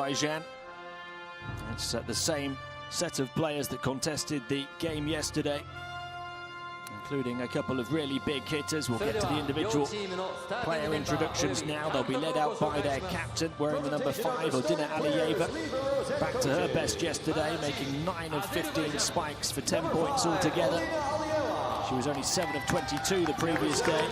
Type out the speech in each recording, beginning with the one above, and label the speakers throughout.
Speaker 1: Azerbaijan. It's the same set of players that contested the game yesterday, including a couple of really big hitters. We'll get to the individual player introductions now. They'll be led out by their captain, wearing the number 5, Odina Aliyeva. Back to her best yesterday, making 9 of 15 spikes for 10 points altogether. She was only 7 of 22 the previous game.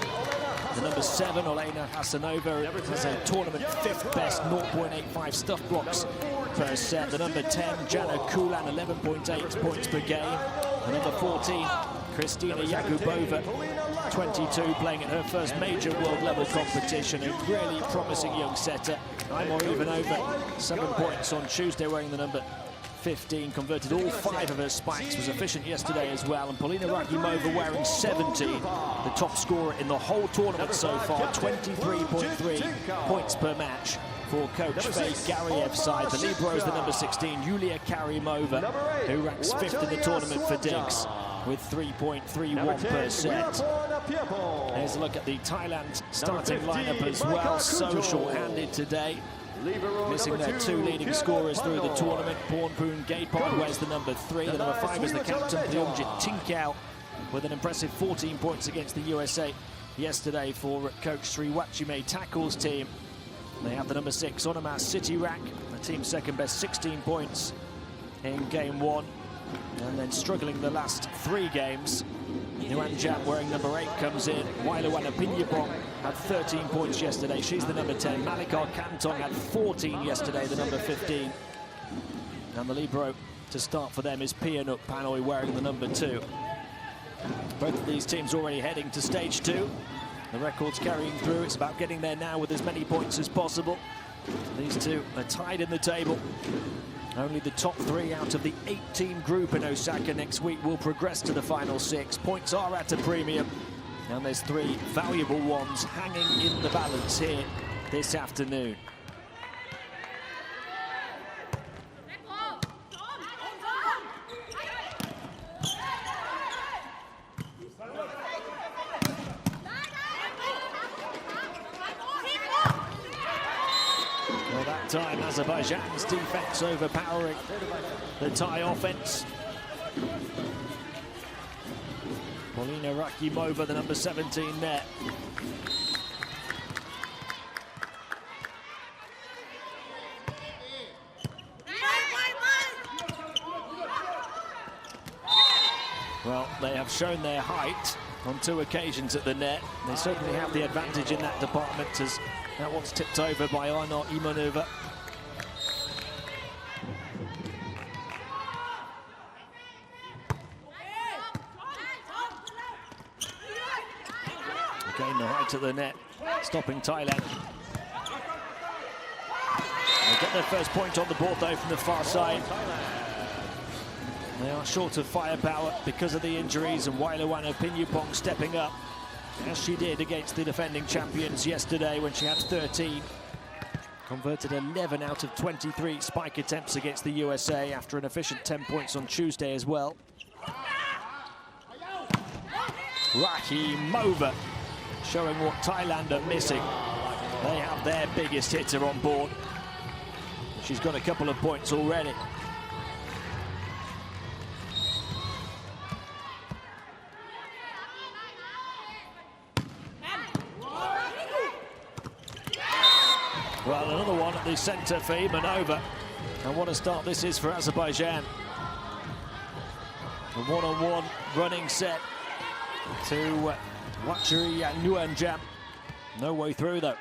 Speaker 1: The number 7, Olena Hasanova, has a tournament 5th best, 0.85 stuff blocks per set. The number 10, Jana Kulan, 11.8 points per game. The number 14, Kristina Yakubova, 22, playing at her first major world level competition. A really promising young setter. Aymor Ivanova, 7 points on Tuesday, wearing the number 15, converted all 5 of her spikes, was efficient yesterday as well. And Polina Rakhimova wearing 17, the top scorer in the whole tournament so far, 23.3 points per match for coach Faye Gariev's side. The libero is the number 16, Yulia Karimova, who ranks 5th in the tournament for digs with 3.31 per set. Here's a look at the Thailand starting lineup as well. So short-handed today, missing their 2 leading scorers through the tournament. Pornpoon Gapon wears the number 3. The number 5 is the captain, Leonjit Tinkau, with an impressive 14 points against the USA yesterday for coach Sriwachime Tackle's team. They have the number 6, Onomas Sitirak, the team's second best, 16 points in game 1. And then struggling the last 3 games, Nguyen Jam wearing number 8 comes in. Wailawana Pinyapong had 13 points yesterday. She's the number 10. Malikar Kantong had 14 yesterday, the number 15. And the libero to start for them is Pianuk Panoi wearing the number 2. Both of these teams already heading to stage 2. The record's carrying through. It's about getting there now with as many points as possible. These two are tied in the table. Only the top 3 out of the 8-team group in Osaka next week will progress to the final 6. Points are at a premium, and there's 3 valuable ones hanging in the balance here this afternoon. Time Azerbaijan's defense overpowering the Thai offense. Polina Rakhimova, the number 17 net. Well, they have shown their height on 2 occasions at the net. They certainly have the advantage in that department, as that one's tipped over by Aymor Ivanova. Again, the height at the net, stopping Thailand. They get their first point on the board, though, from the far side. They are short of firepower because of the injuries, and Wailawana Pinyapong stepping up, as she did against the defending champions yesterday when she had 13. Converted 11 out of 23 spike attempts against the USA after an efficient 10 points on Tuesday as well. Rakhimova showing what Thailand are missing. They have their biggest hitter on board. She's got a couple of points already. Well, another one at the centre for Ivanova. And what a start this is for Azerbaijan. A one-on-one running set to Wachiri and Nguyen Jam. No way through, though.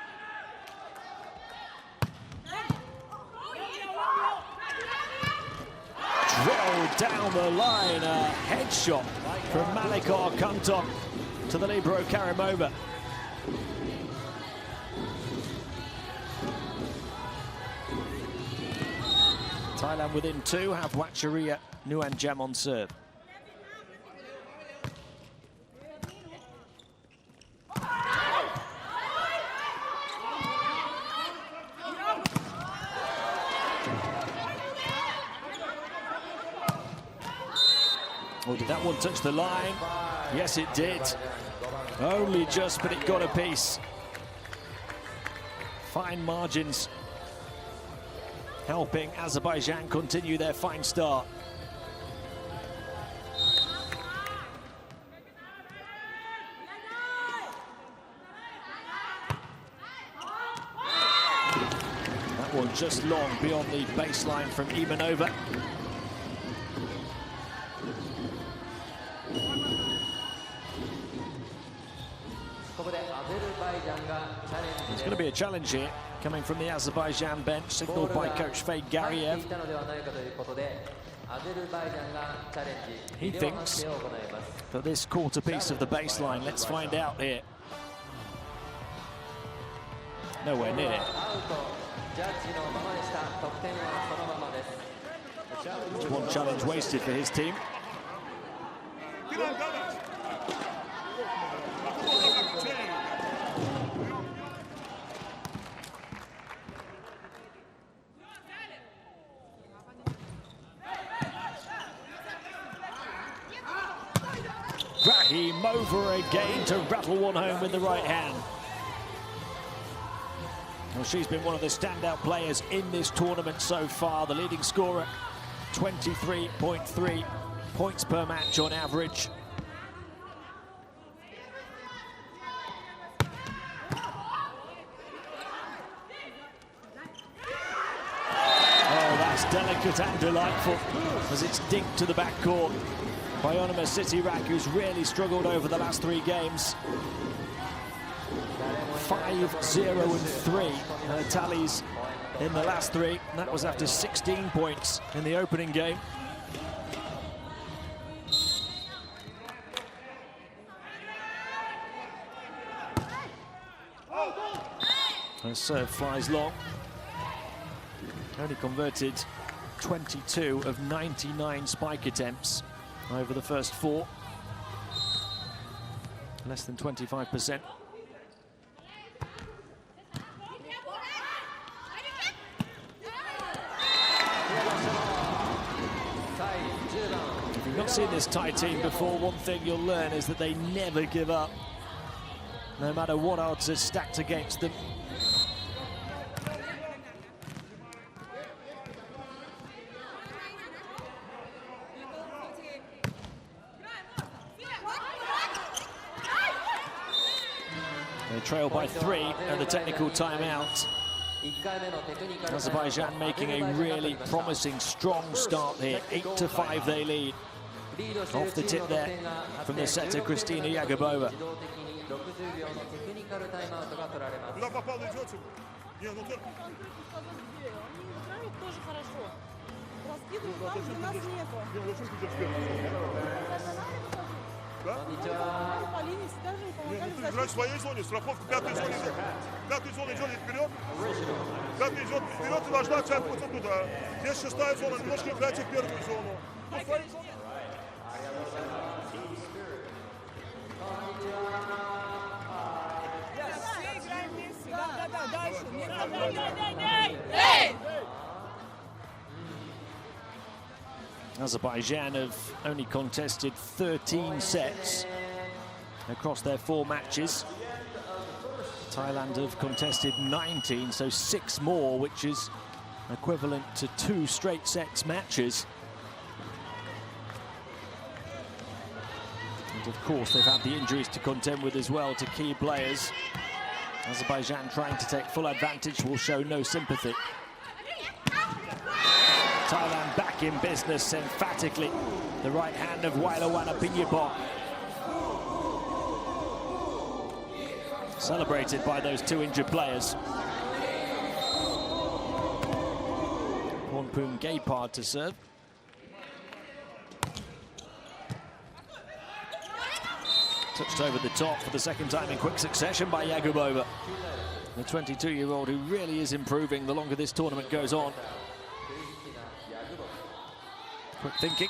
Speaker 1: Drilled down the line, a headshot from Malikar Kantong to the libero Karimova. Thailand within 2 have Wacharia Nguyen Jam on serve. Oh, did that one touch the line? Yes, it did. Only just, but it got a piece. Fine margins helping Azerbaijan continue their fine start. That one just long beyond the baseline from Imanova. It's going to be a challenge here, coming from the Azerbaijan bench, signalled by coach Fade Gariev. He thinks for this quarter piece of the baseline. Let's find out here. Nowhere near. Just one challenge wasted for his team. Rahimova again to rattle one home with the right hand. Well, she's been one of the standout players in this tournament so far. The leading scorer, 23.3 points per match on average. Oh, that's delicate and delightful as it's dinked to the backcourt by Onima Sitirak, who's really struggled over the last 3 games. 5-0-3 tallies in the last 3. That was after 16 points in the opening game. The serve flies long. Only converted 22 of 99 spike attempts over the first 4. Less than 25%. If you've not seen this Thai team before, one thing you'll learn is that they never give up, no matter what odds are stacked against them. They trail by 3 at the technical timeout. Azerbaijan making a really promising, strong start here. 8-5 they lead. Off the tip there from the setter Kristina Yagubova.
Speaker 2: Играть в своей зоне, страховка пятой зоне. Пятая зона идет вперед. Пятая идет вперед и должна оттягиваться туда. Здесь 6-я зона, немножко играть в первую зону.
Speaker 1: Azerbaijan have only contested 13 sets across their 4 matches. Thailand have contested 19, so 6 more, which is equivalent to 2 straight sets matches. And of course, they've had the injuries to contend with as well to key players. Azerbaijan trying to take full advantage will show no sympathy. Thailand back in business emphatically. The right hand of Wailawana Pinyapong. Celebrated by those 2 injured players. Pornpoon Gaypard to serve. Touched over the top for the 2nd time in quick succession by Yagubova. The 22-year-old who really is improving the longer this tournament goes on. Quick thinking.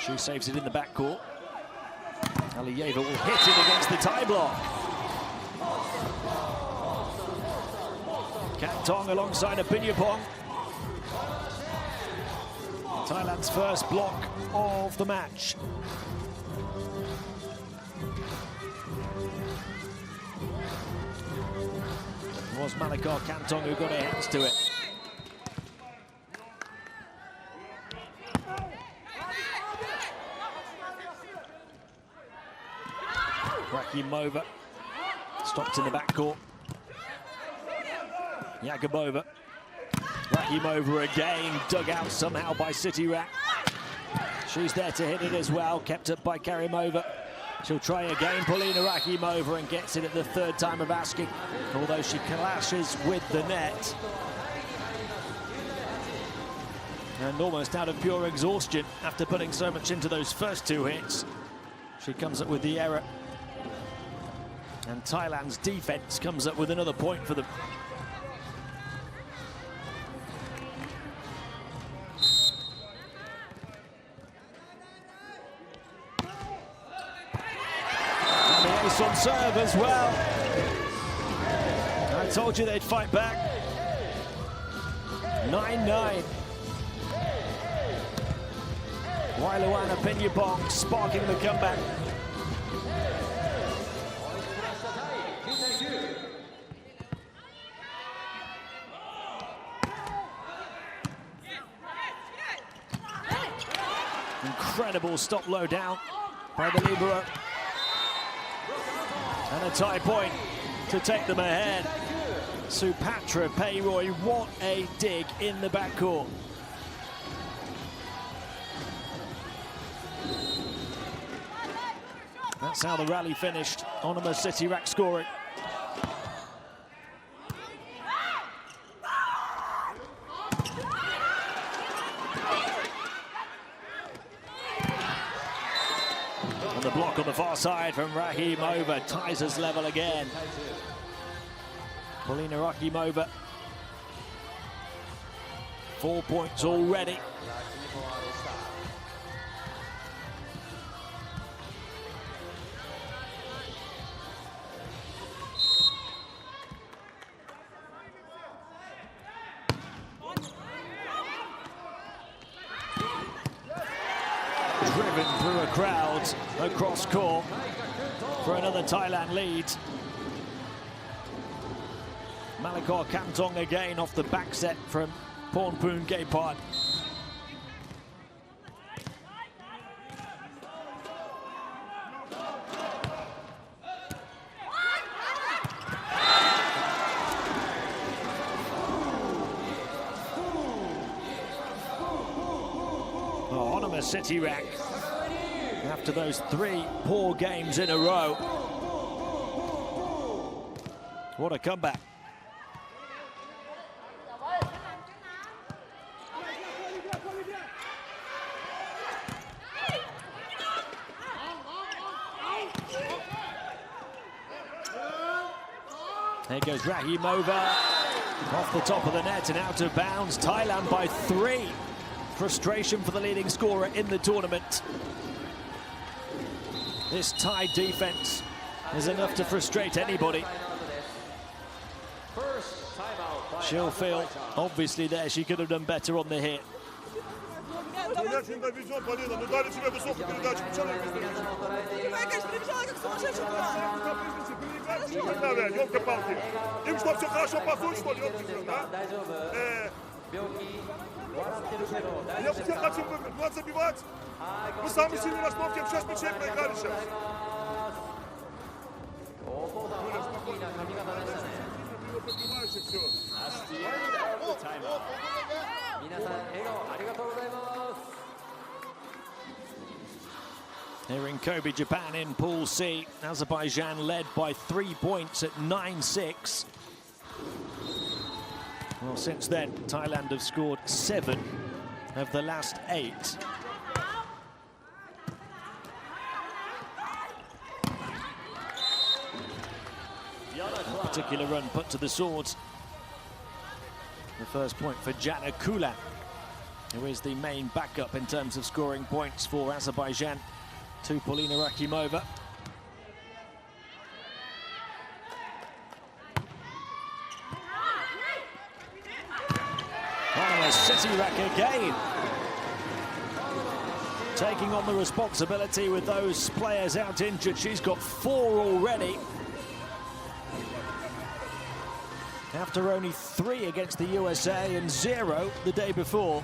Speaker 1: She saves it in the backcourt. Aliyeva will hit it against the Thai block. Kantong alongside Pinyapong. Thailand's first block of the match. was Malakar Kantong who got her hands to it. Rakimova stopped in the backcourt. Yakubova. Rakimova again, dug out somehow by Sityrak. She's there to hit it as well, kept up by Karimova. She'll try again, Polina Rakimova, and gets it at the third time of asking, although she clashes with the net. And almost out of pure exhaustion after putting so much into those first two hits. She comes up with the error. And Thailand's defense comes up with another point for them. And the ace on serve as well. I told you they'd fight back. 9-9. Wailuana Pinyapong sparking the comeback. Incredible stop low down by the libero. And a tie point to take them ahead. Supatra Payroy, what a dig in the backcourt. That's how the rally finished. Onima Sityrak scoring. On the block on the far side from Rakimova, ties us level again. Polina Rakimova, 4 points already. Driven through a crowd across court for another Thailand lead. Malakar Kantong again off the back set from Pornpoon Gaypad. Onima Sityrak, after those 3 poor games in a row. What a comeback. There goes Rakimova, off the top of the net and out of bounds. Thailand by 3. Frustration for the leading scorer in the tournament. This Thai defense is enough to frustrate anybody. She'll feel, obviously there, she could have done better on the hit.
Speaker 2: Я бы тебя хотел бы забивать. Вы самый сильный наш плавки, сейчас мячей проиграли сейчас.
Speaker 1: Here in Kobe, Japan in Pool C. Azerbaijan led by 3 points at 9-6. Well, since then, Thailand have scored 7 of the last 8. A particular run put to the swords. The first point for Jana Kulan, who is the main backup in terms of scoring points for Azerbaijan, to Polina Rakimova. Onima Sityrak again, taking on the responsibility with those players out injured. She's got 4 already. after only 3 against the USA and 0 the day before.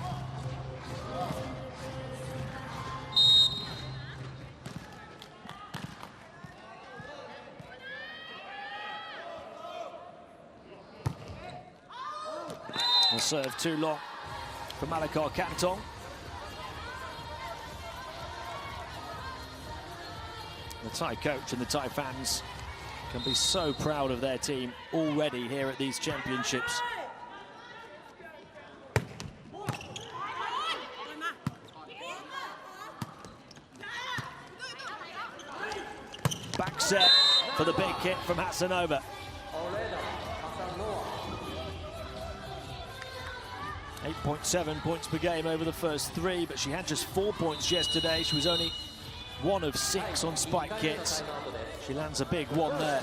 Speaker 1: The serve too long for Malakar Kantong. The Thai coach and the Thai fans can be so proud of their team already here at these championships. Back set for the big hit from Hasanova. 8.7 points per game over the first 3, but she had just 4 points yesterday. She was only 1 of 6 on spike hits. She lands a big one there.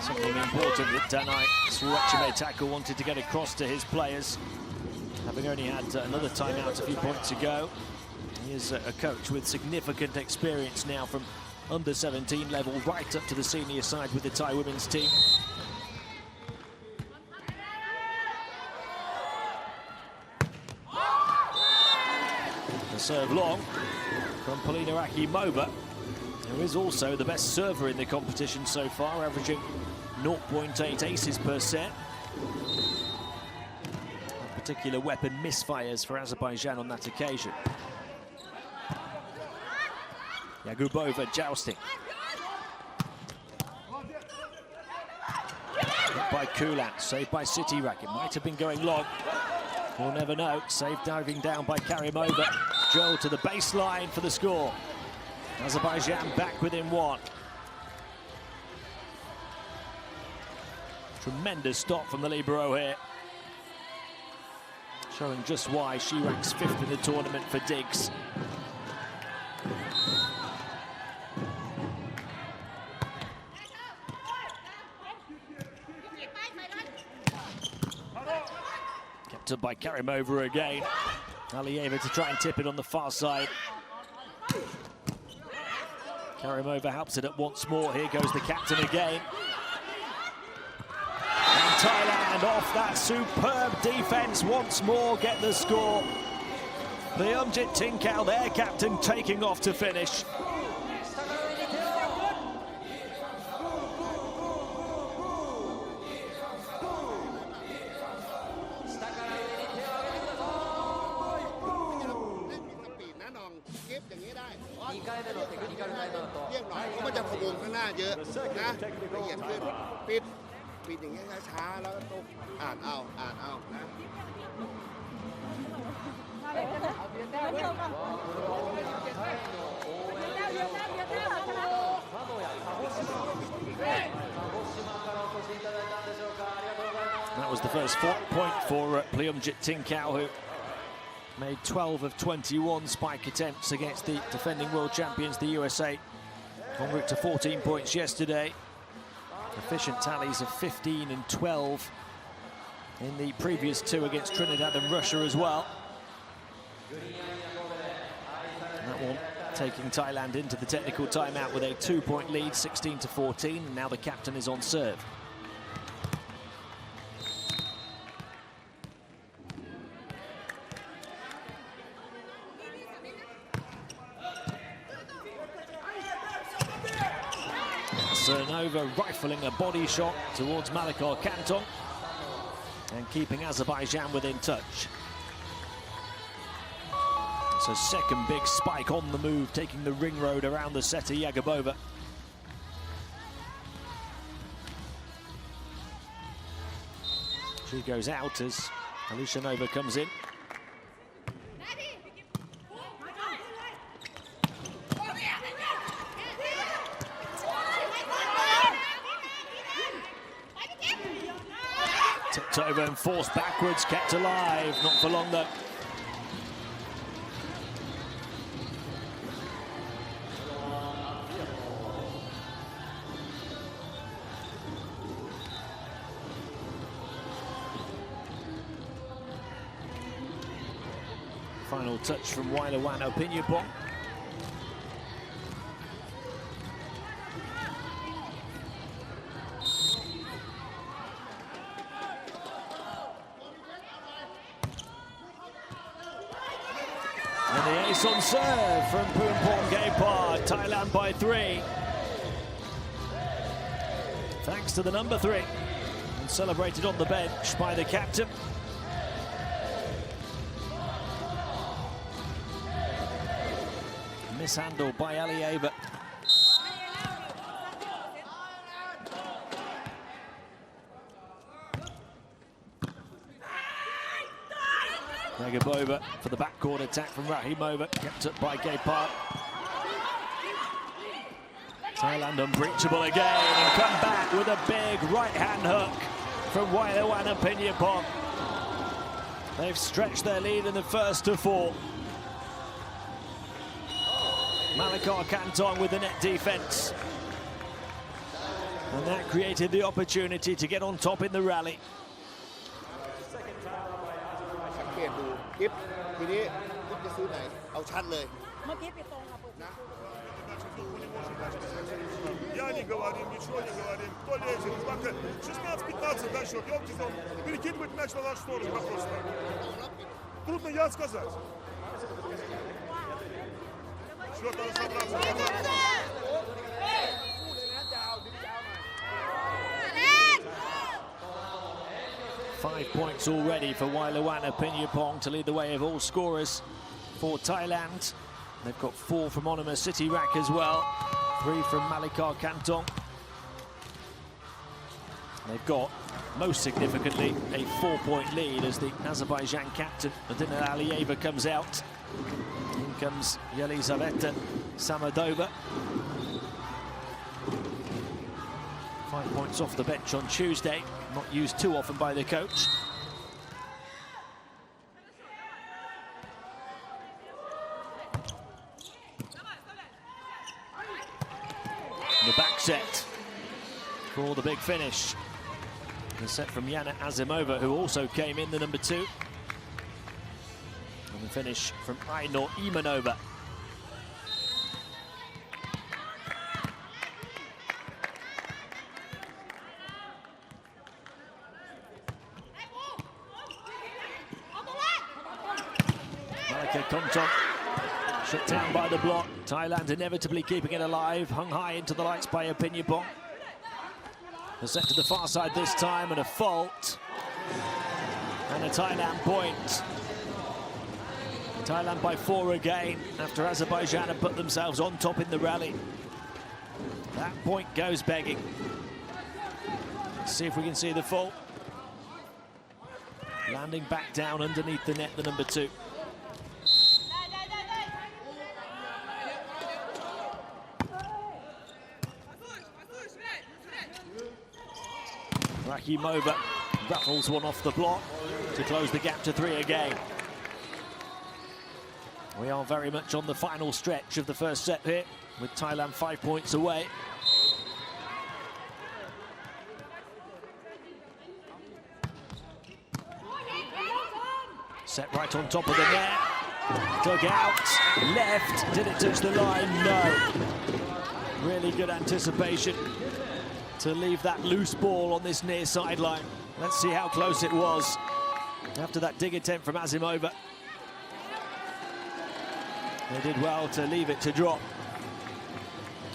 Speaker 1: Something important that tonight Surechimetaka wanted to get across to his players, having only had another timeout a few points ago. He is a coach with significant experience now from under 17 level right up to the senior side with the Thai women's team. The serve long from Polina Akimova, who is also the best server in the competition so far, averaging 0.8 aces per set. A particular weapon misfires for Azerbaijan on that occasion. Yakubova jousting. Hit by Kulan, saved by Sitirak. It might have been going long. We'll never know. Saved diving down by Karimova. Joel to the baseline for the score. Azerbaijan back within 1. Tremendous stop from the libero here. Showing just why she ranks 5th in the tournament for digs. Kept up by Karimova again. Alieva to try and tip it on the far side. Karimova helps it up once more. Here goes the captain again. And Thailand off that superb defense once more get the score. Pleumjit Tinkau, their captain, taking off to finish. That was the first point for Pleumjit Tinkau, who made 12 of 21 spike attempts against the defending world champions, the USA, en route to 14 points yesterday. Efficient tallies of 15 and 12 in the previous 2 against Trinidad and Russia as well. And that one taking Thailand into the technical timeout with a 2-point lead, 16-14, and now the captain is on serve. Cernova rifling a body shot towards Malakar Kantong and keeping Azerbaijan within touch. It's a second big spike on the move, taking the ring road around the setter Yakubova. She goes out as Alishanova comes in. Tipped over and forced backwards, kept alive. Not for long though. Final touch from Wailawana Pinyapong. And the ace on serve from Poompong Gaypar. Thailand by 3. Thanks to the number 3. And celebrated on the bench by the captain. Mishandled by Alieva. Negabova for the backcourt attack from Rahimova, kept up by Gaypar. Thailand unbreachable again and come back with a big right-hand hook from Wailawana Pinyapong. They've stretched their lead in the first to 4. Malakar Kantong with the net defense. And that created the opportunity to get on top in the rally.
Speaker 2: Я не говорим, ничего не говорим. Кто лезет? 16-15, да, счет. Ёптись, он перекидывает мяч на нашу сторону. Вопрос. Трудно я сказать. Счет надо собраться.
Speaker 1: 5 points already for Wailawana Pinyapong to lead the way of all scorers for Thailand. They've got 4 from Onima City Rack as well, 3 from Malakar Kantong. They've got, most significantly, a 4-point lead as the Azerbaijan captain, Adina Alieva, comes out. In comes Yelizaveta Samadova. 5 points off the bench on Tuesday, not used too often by the coach. The back set for the big finish. The set from Yana Azimova, who also came in, the number 2. And the finish from Ainur Imanova. Malakar Kantong shut down by the block. Thailand inevitably keeping it alive, hung high into the lights by Pinyapong. The set to the far side this time, and a fault. And a Thailand point. Thailand by 4 again, after Azerbaijan have put themselves on top in the rally. That point goes begging. Let's see if we can see the fault. Landing back down underneath the net, the number 2. Rahimova rattles one off the block to close the gap to 3 again. We are very much on the final stretch of the first set here, with Thailand 5 points away. Set right on top of the net. Dug out, left. Did it touch the line? No. Really good anticipation to leave that loose ball on this near sideline. Let's see how close it was after that dig attempt from Azimova. They did well to leave it to drop.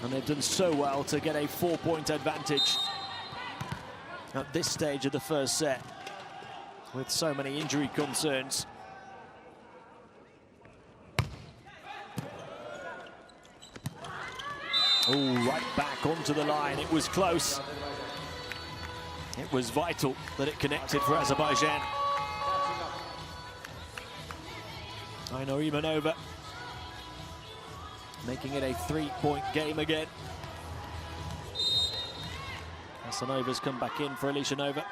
Speaker 1: And they've done so well to get a 4-point advantage at this stage of the first set, with so many injury concerns. Oh, right back onto the line. It was close. It was vital that it connected for Azerbaijan. Ainur Imanova making it a 3-point game again. Hasanova's come back in for Alishanova.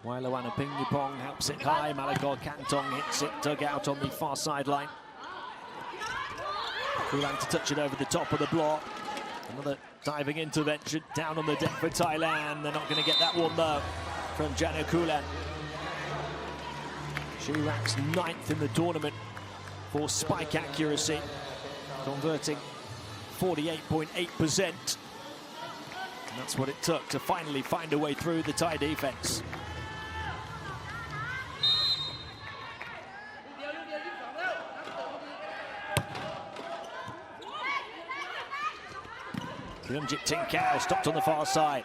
Speaker 1: Wailawana Pinyapong helps it high. Malakar Kantong hits it, dug out on the far sideline. Kulan to touch it over the top of the block. Another diving intervention down on the deck for Thailand. They're not going to get that one though from Jana Kulan. She ranks 9th in the tournament for spike accuracy, converting 48.8%. That's what it took to finally find a way through the Thai defense. Kyunjit Tinkao stopped on the far side.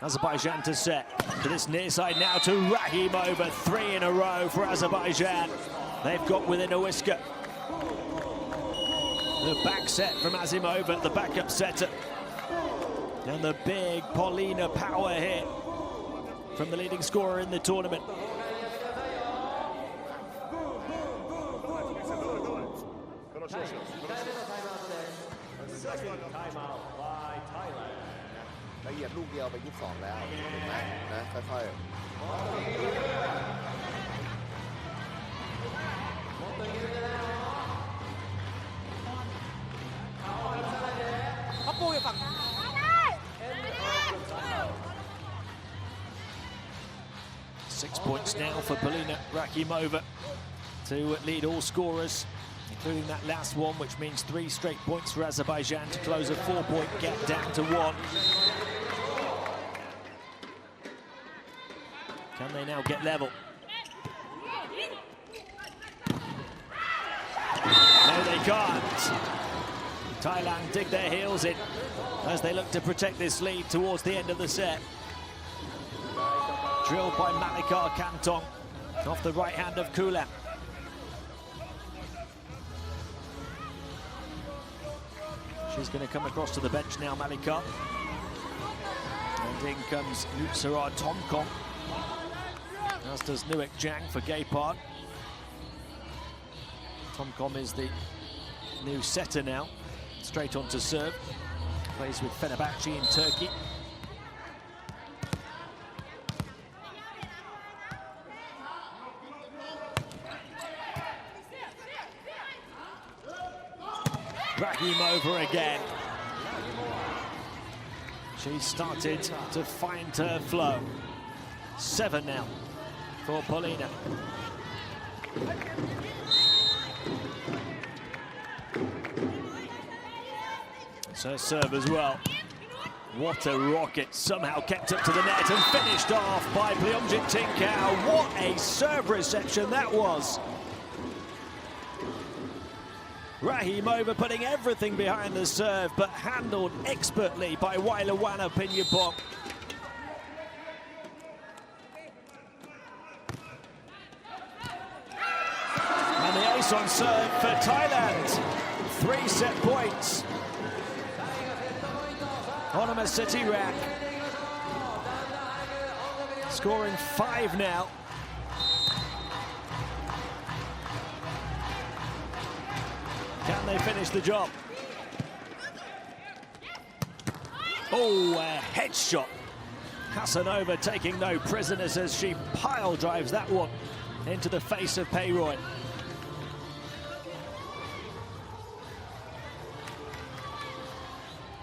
Speaker 1: Azerbaijan to set. To this near side now to Rahimova. 3 in a row for Azerbaijan. They've got within a whisker. The back set from Azimova, the backup setter. And the big Paulina power hit from the leading scorer in the tournament.
Speaker 3: Timeout by Thailand. ละเอียดลูกเดียวไป22แล้วถูกไหมนะค่อยๆเขาปูอยู่ฝั่ง
Speaker 1: 6 points now for Paulina Rahimova to lead all scorers, including that last one, which means 3 straight points for Azerbaijan to close a 4-point gap down to 1. Can they now get level? No, they can't. Thailand dig their heels in as they look to protect this lead towards the end of the set. Drilled by Malika Kantong off the right hand of Kulan. She's going to come across to the bench now, Malika. And in comes Nutsara Tomkong, as does Nuek Jang for Gaypad. Tomkong is the new setter now, straight on to serve. Plays with Fenerbahce in Turkey. Rahimova again. She started to find her flow. 7 now for Paulina. It's her serve as well. What a rocket, somehow kept up to the net and finished off by Kyunjit Tinkao. What a serve reception that was. Rahimova putting everything behind the serve, but handled expertly by Wailawana Pinyapong. And the ace on serve for Thailand. 3 set points. Onima City rack. Scoring 5 now. Can they finish the job? Oh, a headshot. Hasanova taking no prisoners as she pile drives that one into the face of Payroy.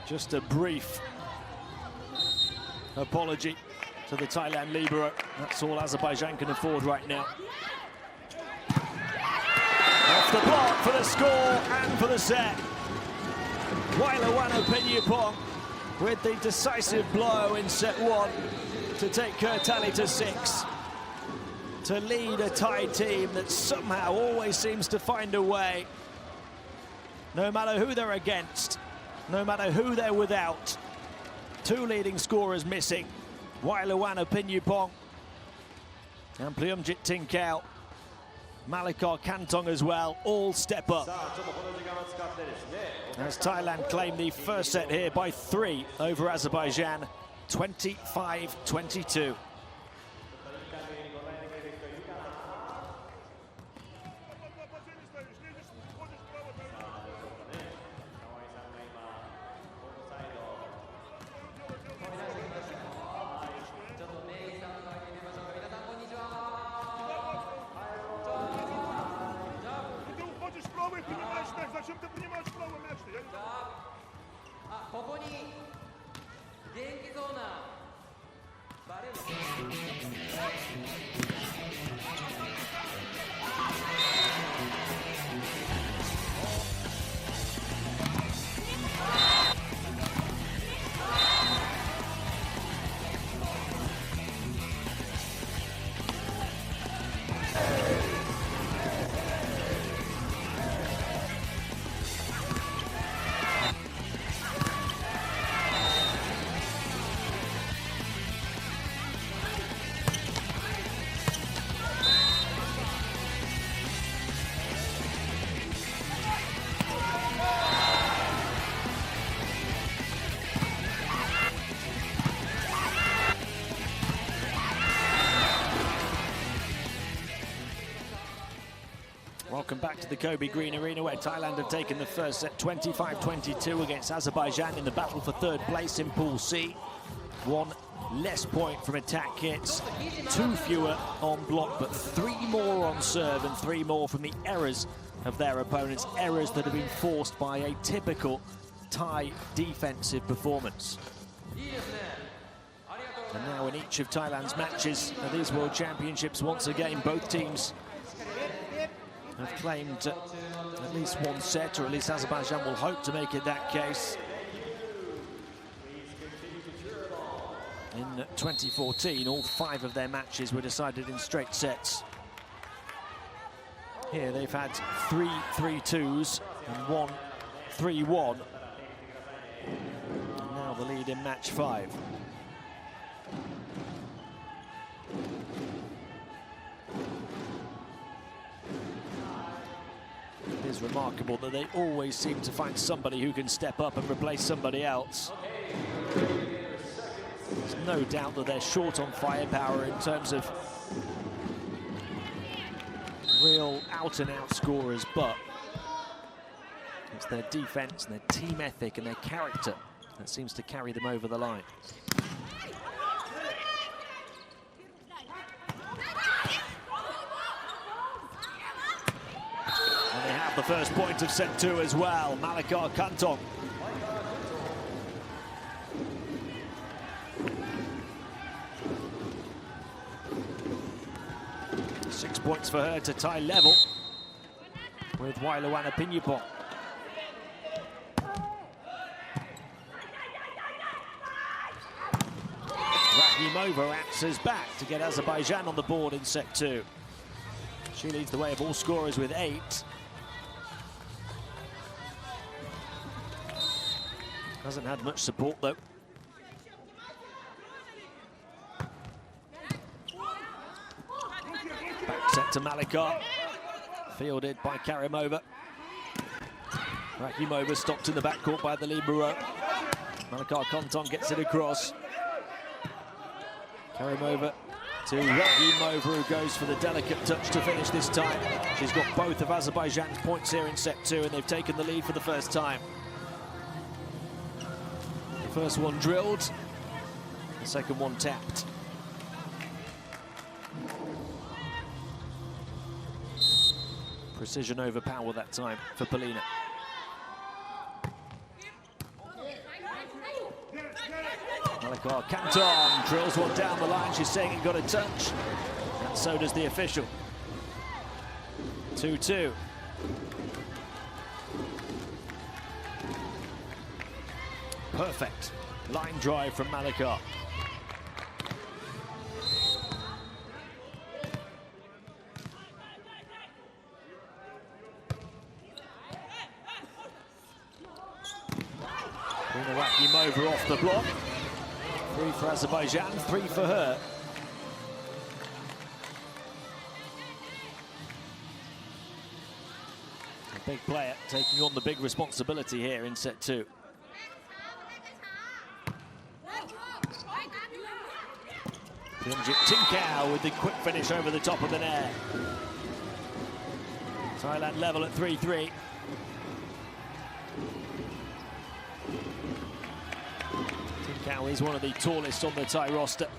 Speaker 1: Just a brief apology to the Thailand libero. That's all Azerbaijan can afford right now. Off the block for the score and for the set. Wailawana Pinyapong with the decisive blow in set 1 to take Kurtali to 6. To lead a Thai team that somehow always seems to find a way. No matter who they're against, no matter who they're without. 2 leading scorers missing. Wailawana Pinyapong and Kyunjit Tinkao. Malika Kantong as well, all step up. As Thailand claim the first set here by 3 over Azerbaijan, 25-22.
Speaker 2: Зачем ты принимаешь право мяч-то? Я не знаю.
Speaker 4: ここに元気そうなバレー
Speaker 1: back to the Kobe Green Arena, where Thailand have taken the first set 25-22 against Azerbaijan in the battle for third place in Pool C. One less point from attack hits, 2 fewer on block, but 3 more on serve and 3 more from the errors of their opponents, errors that have been forced by a typical Thai defensive performance. And now in each of Thailand's matches at these World Championships, once again, both teams have claimed at least one set, or at least Azerbaijan will hope to make it that case. In 2014, all 5 of their matches were decided in straight sets. Here they've had 3 3-2s and 1 3-1. And now the lead in match 5. It is remarkable that they always seem to find somebody who can step up and replace somebody else. There's no doubt that they're short on firepower in terms of real out-and-out scorers, but it's their defense and their team ethic and their character that seems to carry them over the line. And they have the first point of set 2 as well. Malakar Kantong. Six points for her to tie level with Wailuana Pinyapong. Rahimova answers back to get Azerbaijan on the board in set 2. She leads the way of all scorers with 8. Hasn't had much support though. Back set to Malakar, fielded by Karimova. Rahimova stopped in the backcourt by the libero. Malakar Kantong gets it across. Karimova to Rahimova, who goes for the delicate touch to finish this time. She's got both of Azerbaijan's points here in set 2, and they've taken the lead for the first time. The first one drilled, the second one tapped. Precision over power that time for Polina. Malakar Kantong drills one down the line. She's saying it got a touch, and so does the official. 2-2. Perfect line drive from Malakar. Rahimova off the block. 3 for Azerbaijan, 3 for her. A big player taking on the big responsibility here in set 2. Pyongyit Tinkau with the quick finish over the top of the net. Thailand level at 3-3. Tinkau is one of the tallest on the Thai roster.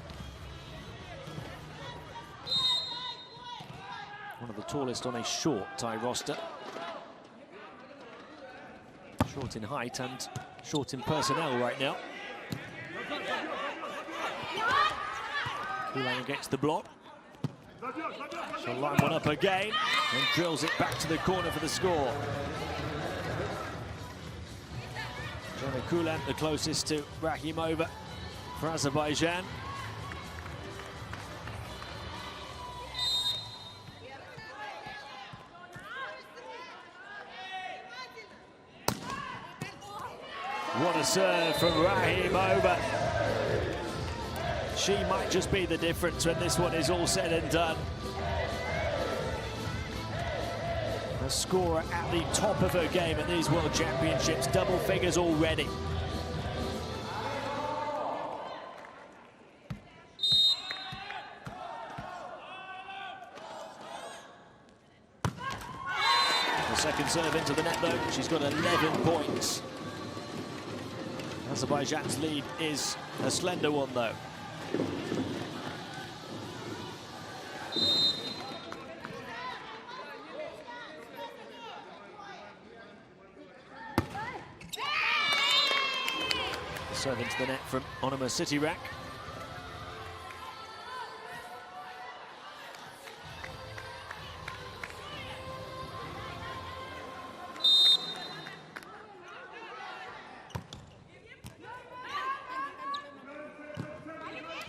Speaker 1: One of the tallest on a short Thai roster. Short in height and short in personnel right now. Kulang against the block. She'll line one up again and drills it back to the corner for the score. Jana Kulan, the closest to Rahimova for Azerbaijan. What a serve from Rahimova. She might just be the difference when this one is all said and done. A scorer at the top of her game at these World Championships, double figures already. Second serve into the net, though. She's got 11 points. Azerbaijan's lead is a slender one, though. Serve into the net from Onima Sitirak.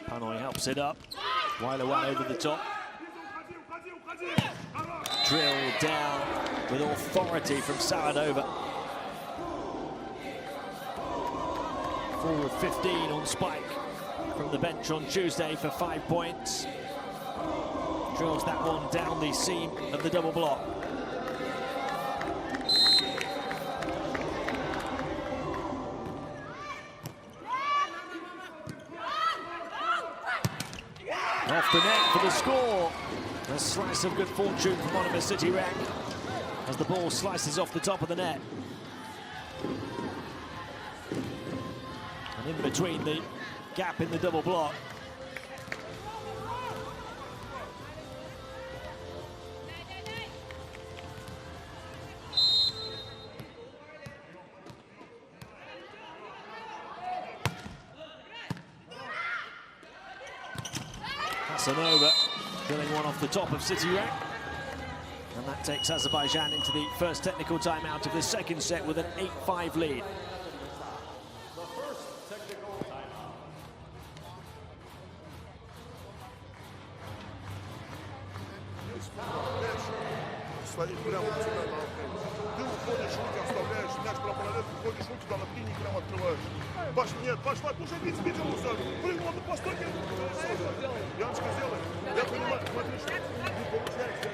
Speaker 1: Panoy helps it up. Weiler over the top. Drill down with authority from Saladova. Forward 15 on spike from the bench on Tuesday for 5 points. Drills that one down the seam of the double block. Off the net for the score. A slice of good fortune from Onima Sitirak as the ball slices off the top of the net. And in between the gap in the double block. Casanova drilling one off the top of Sitirak. And that takes Azerbaijan into the first technical timeout of the second set with an 8-5 lead.
Speaker 2: Свалить прямо на себя на алтарь. Ты уходишь, руки оставляешь, мяч проправляешь, уходишь, руки там открыли, прямо открываешь. Нет, пошла, уже бить, видел уже. Прыгнула на постойке. Яночка, сделай. Я понимаю, смотри, что не получается.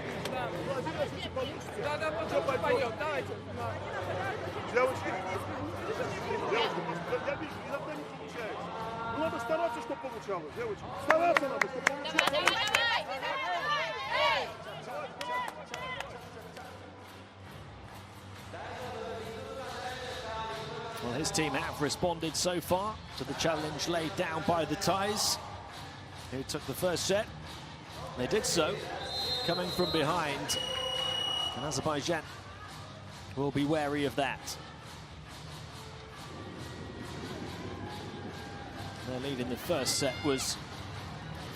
Speaker 2: Ну, один раз, если получится.
Speaker 5: Да, потом поем, давайте.
Speaker 2: Девочки, я вижу, иногда не получается. Ну, надо стараться, чтобы получалось, девочки. Стараться надо, чтобы получалось.
Speaker 1: Well, his team have responded so far to the challenge laid down by the Thais, who took the first set. They did so, coming from behind, and Azerbaijan will be wary of that. Their lead in the first set was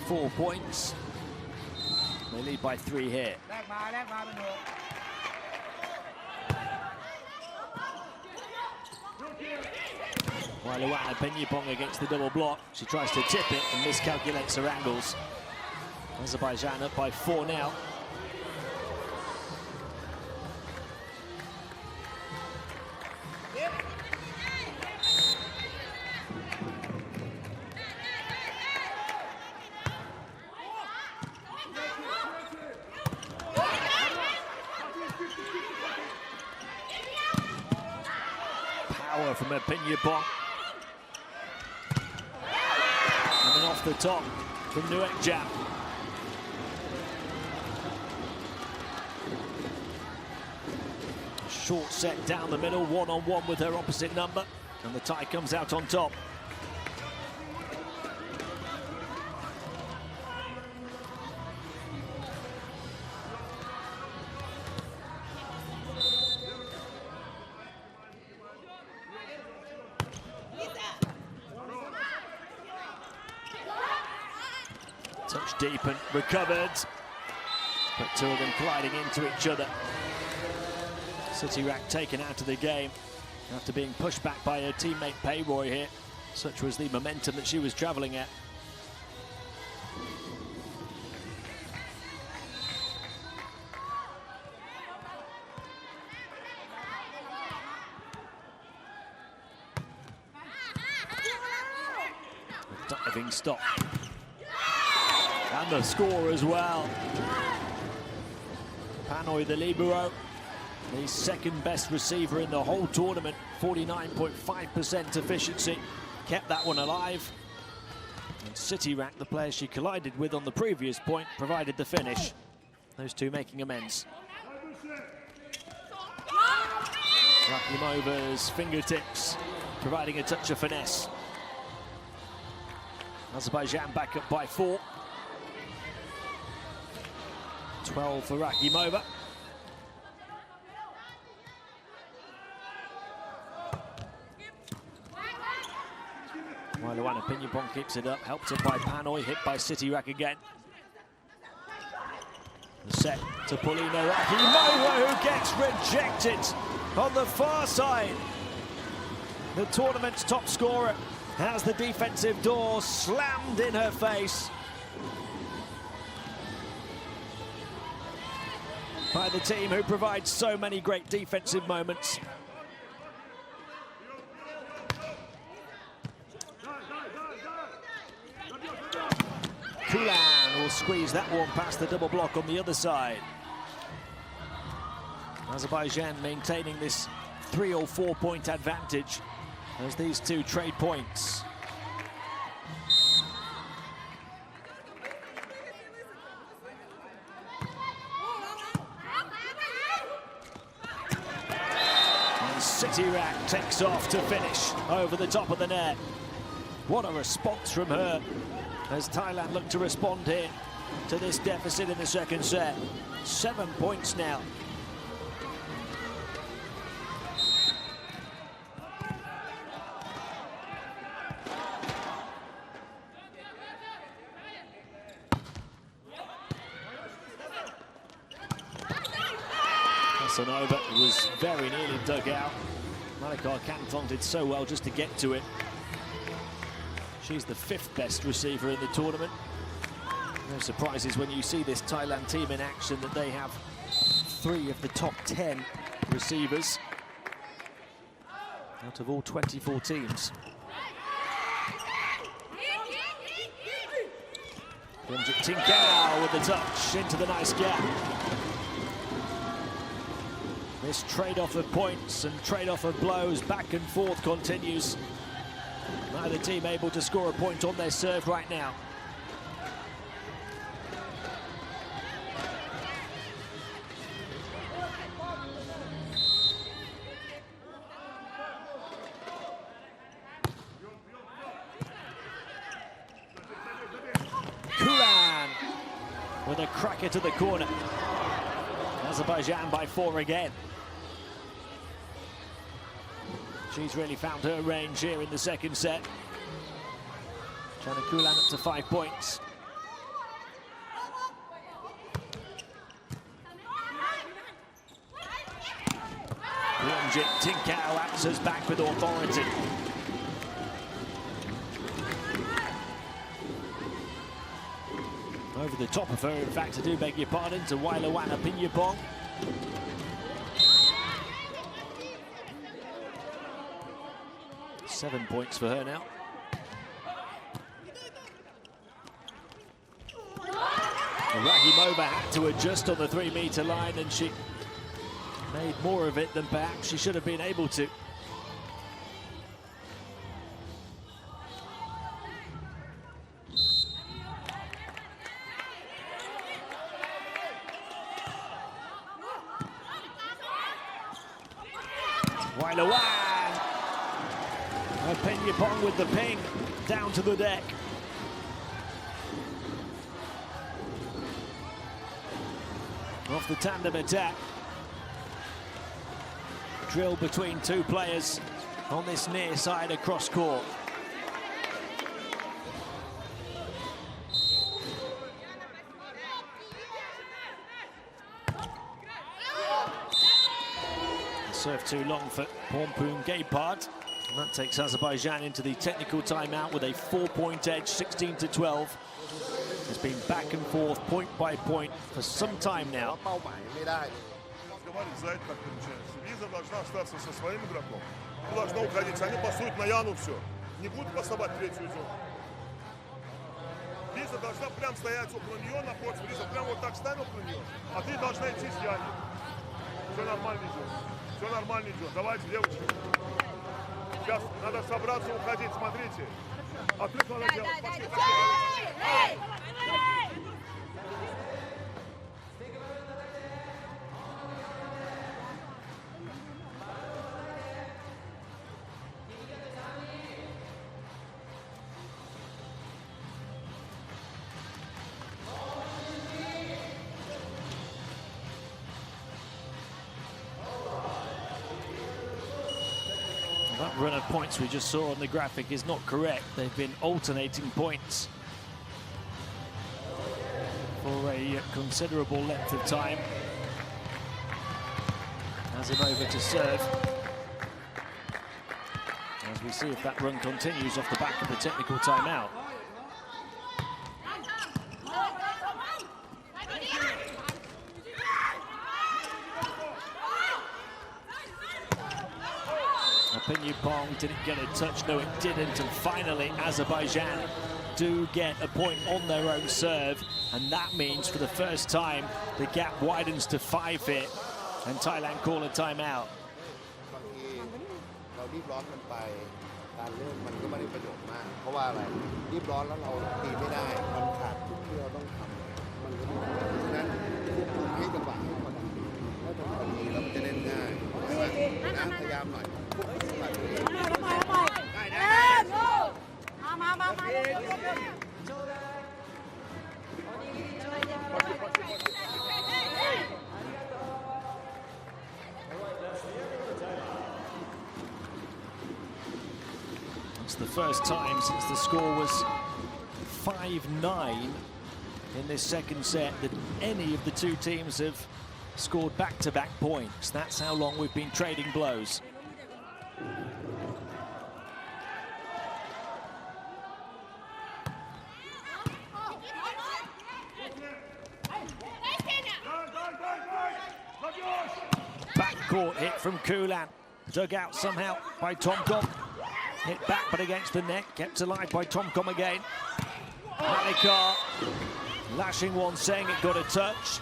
Speaker 1: 4 points. They lead by 3 here. Weiler Penyapong against the double block. She tries to tip it and miscalculates her angles. Azerbaijan up by 4 now. Power from Penyapong. And then off the top from Nuekjam. Short set down the middle, one-on-one with her opposite number, and the Thai comes out on top. Touch deep and recovered, but two of them colliding into each other. Sitirak taken out of the game after being pushed back by her teammate Payroy here. Such was the momentum that she was travelling at. A diving stop. And the score as well. Panoy, the libero, the second best receiver in the whole tournament, 49.5% efficiency, kept that one alive. And Sitirak, the player she collided with on the previous point, provided the finish. Those two making amends. Rakimova's fingertips providing a touch of finesse. Azerbaijan back up by 4. 12 for Rakimova. Luana Pinyapong keeps it up, helped up by Panoy, hit by Sitirak again. The set to Paulina Rakimova, who gets rejected on the far side. The tournament's top scorer has the defensive door slammed in her face by the team who provides so many great defensive moments. Kulan will squeeze that one past the double block on the other side. Azerbaijan maintaining this 3 or 4 point advantage as these two trade points. And Sitirak takes off to finish over the top of the net. What a response from her as Thailand look to respond here to this deficit in the second set. 7 points now. Casanova was very nearly dug out. Malika Canton did so well just to get to it. She's the 5th best receiver in the tournament. No surprises when you see this Thailand team in action that they have 3 of the top 10 receivers out of all 24 teams. Tinkau with the touch into the nice gap. This trade-off of points and trade-off of blows back and forth continues. Neither team able to score a point on their serve right now. Kulan with a cracker to the corner. Azerbaijan by 4 again. She's really found her range here in the second set. Chana Kulan up to 5 points. Tinkau answers back with authority. Over the top of her, in fact, I do beg your pardon, to Luana Pinyapong. Seven points for her now. Rakimova had to adjust on the 3-meter line, and she made more of it than perhaps she should have been able to. Wailuan! Pinyapong with the ping down to the deck. Off the tandem attack. Drill between 2 players on this near side across court. Serve too long for Pornpoon Gaypard. And that takes Azerbaijan into the technical timeout with a 4-point edge, 16-12. It's been back and forth, point by point, for some time now.
Speaker 2: Виза должна остаться со своим игроком. Должна уходить. Они пасуют на Яну все. Не будут пасовать третью зону. Виза должна прям стоять около нее напротив. Виза прям вот так ставил около нее. А ты должна идти с Яной. Все нормально идет. Все нормально идет. Давайте, девочки. Сейчас надо собраться, уходить. Смотрите. Отрыв надо делать. Пошли, пошли.
Speaker 1: That run of points we just saw on the graphic is not correct. They've been alternating points for a considerable length of time. Azerbaijan to serve. As we see if that run continues off the back of the technical timeout. Pong didn't get a touch, no it didn't, and finally Azerbaijan do get a point on their own serve, and that means for the first time the gap widens to 5 here, and Thailand call a timeout.
Speaker 3: เรารีบร้อนกันไปการเล่นมันก็ไม่ได้ประโยชน์มากเพราะว่าอะไรรีบร้อนแล้วเราตีไม่ได้มันขาดจุดที่เราต้องทำมันก็ไม่ได้ฉะนั้นควบคุมให้จังหวะให้พอดีแล้วจังหวะนี้แล้วมันจะเล่นง่ายพยายามหน่อย
Speaker 1: It's the first time since the score was 5-9 in this second set that any of the two teams have scored back-to-back points. That's how long we've been trading blows. Backcourt hit from Kulan, dug out somehow by Tomkom. Hit back but against the net, kept alive by Tomkom again. Malikar lashing one, saying it got a touch.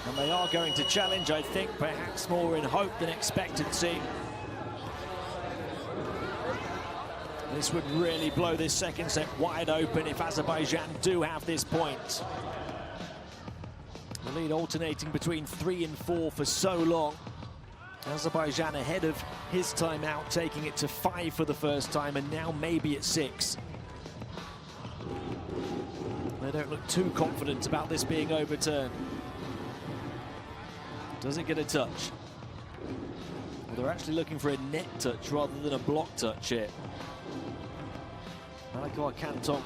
Speaker 1: And they are going to challenge, I think, perhaps more in hope than expectancy. This would really blow this second set wide open if Azerbaijan do have this point. The lead alternating between 3 and 4 for so long. Azerbaijan ahead of his timeout, taking it to 5 for the first time, and now maybe at 6. They don't look too confident about this being overturned. Does it get a touch? Well, they're actually looking for a net touch rather than a block touch here. Malikar Kantong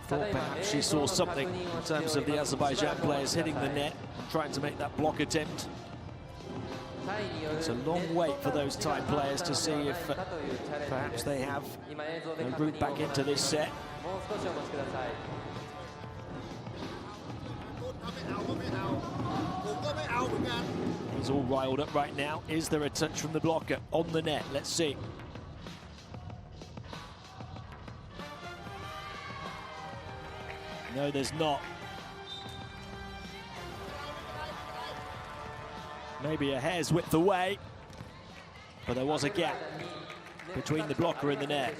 Speaker 1: thought perhaps she saw something in terms of the Azerbaijan players hitting the net and trying to make that block attempt. It's a long wait for those Thai players to see if perhaps they have a route back into this set. He's all riled up right now. Is there a touch from the blocker on the net? Let's see. No, there's not. Maybe a hair's width away, but there was a gap between the blocker and the net.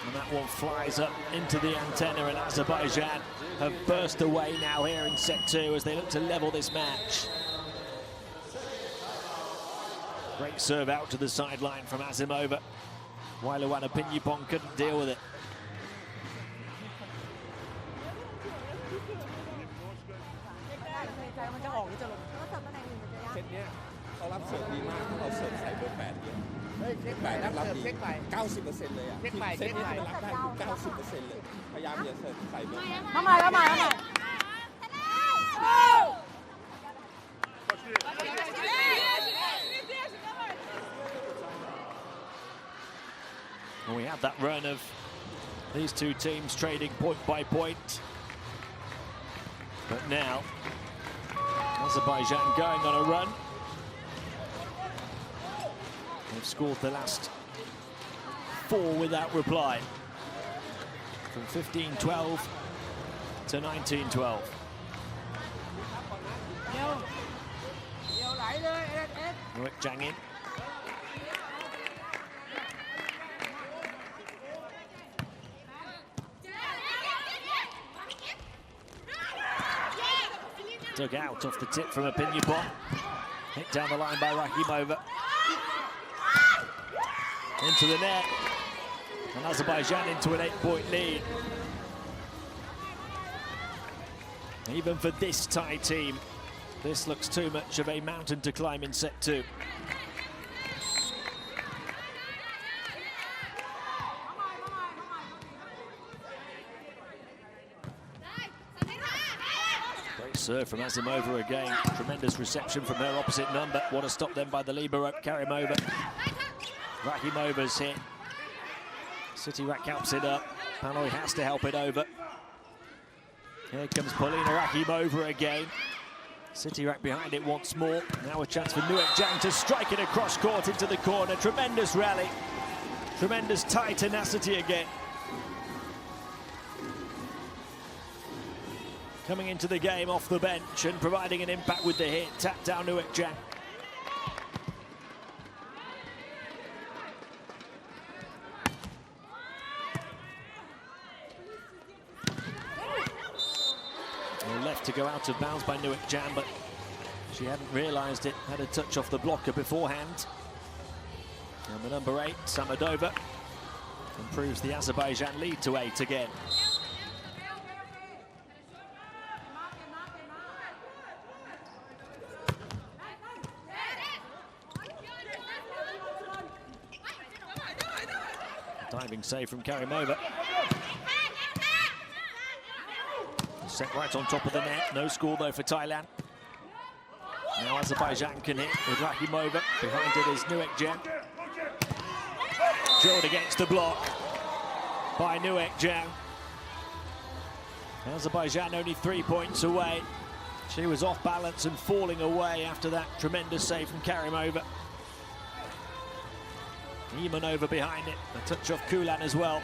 Speaker 1: And that one flies up into the antenna, and Azerbaijan have burst away now here in set 2 as they look to level this match. Great serve out to the sideline from Azimova. Wailuana Pinyipong couldn't deal with it. Well, we have that run of these two teams trading point by point. But now, Azerbaijan going on a run. They've scored the last 4 without reply. From 15-12 to 19-12. Rick Jang in. Dug out off the tip from Pinyipong. Hit down the line by Rakhimova. Into the net. And Azerbaijan into an 8-point lead. Even for this Thai team, this looks too much of a mountain to climb in set 2. Great serve from Azimova again. Tremendous reception from her opposite number. What a stop then by the libero, Karimova. Rakhimova's hit. City-Rak helps it up. Panoy has to help it over. Here comes Polina Rakhimova again. City-Rak behind it once more. Now a chance for Nuek-Jang to strike it across court into the corner. Tremendous rally. Tremendous Thai tenacity again. Coming into the game off the bench and providing an impact with the hit. Tap down Nuek-Jang. Left to go out of bounds by Nuek-Jang, but she hadn't realised it. Had a touch off the blocker beforehand. And the number 8, Samedova, improves the Azerbaijan lead to 8 again. Diving save from Karimova. Set right on top of the net. No score though for Thailand. Now Azerbaijan can hit with Rakhimova. Behind it is Nuek-Jang. Drilled against the block by Nuek-Jang. Azerbaijan only 3 points away. She was off balance and falling away after that tremendous save from Karimova. Imanova behind it. A touch off Kulan as well.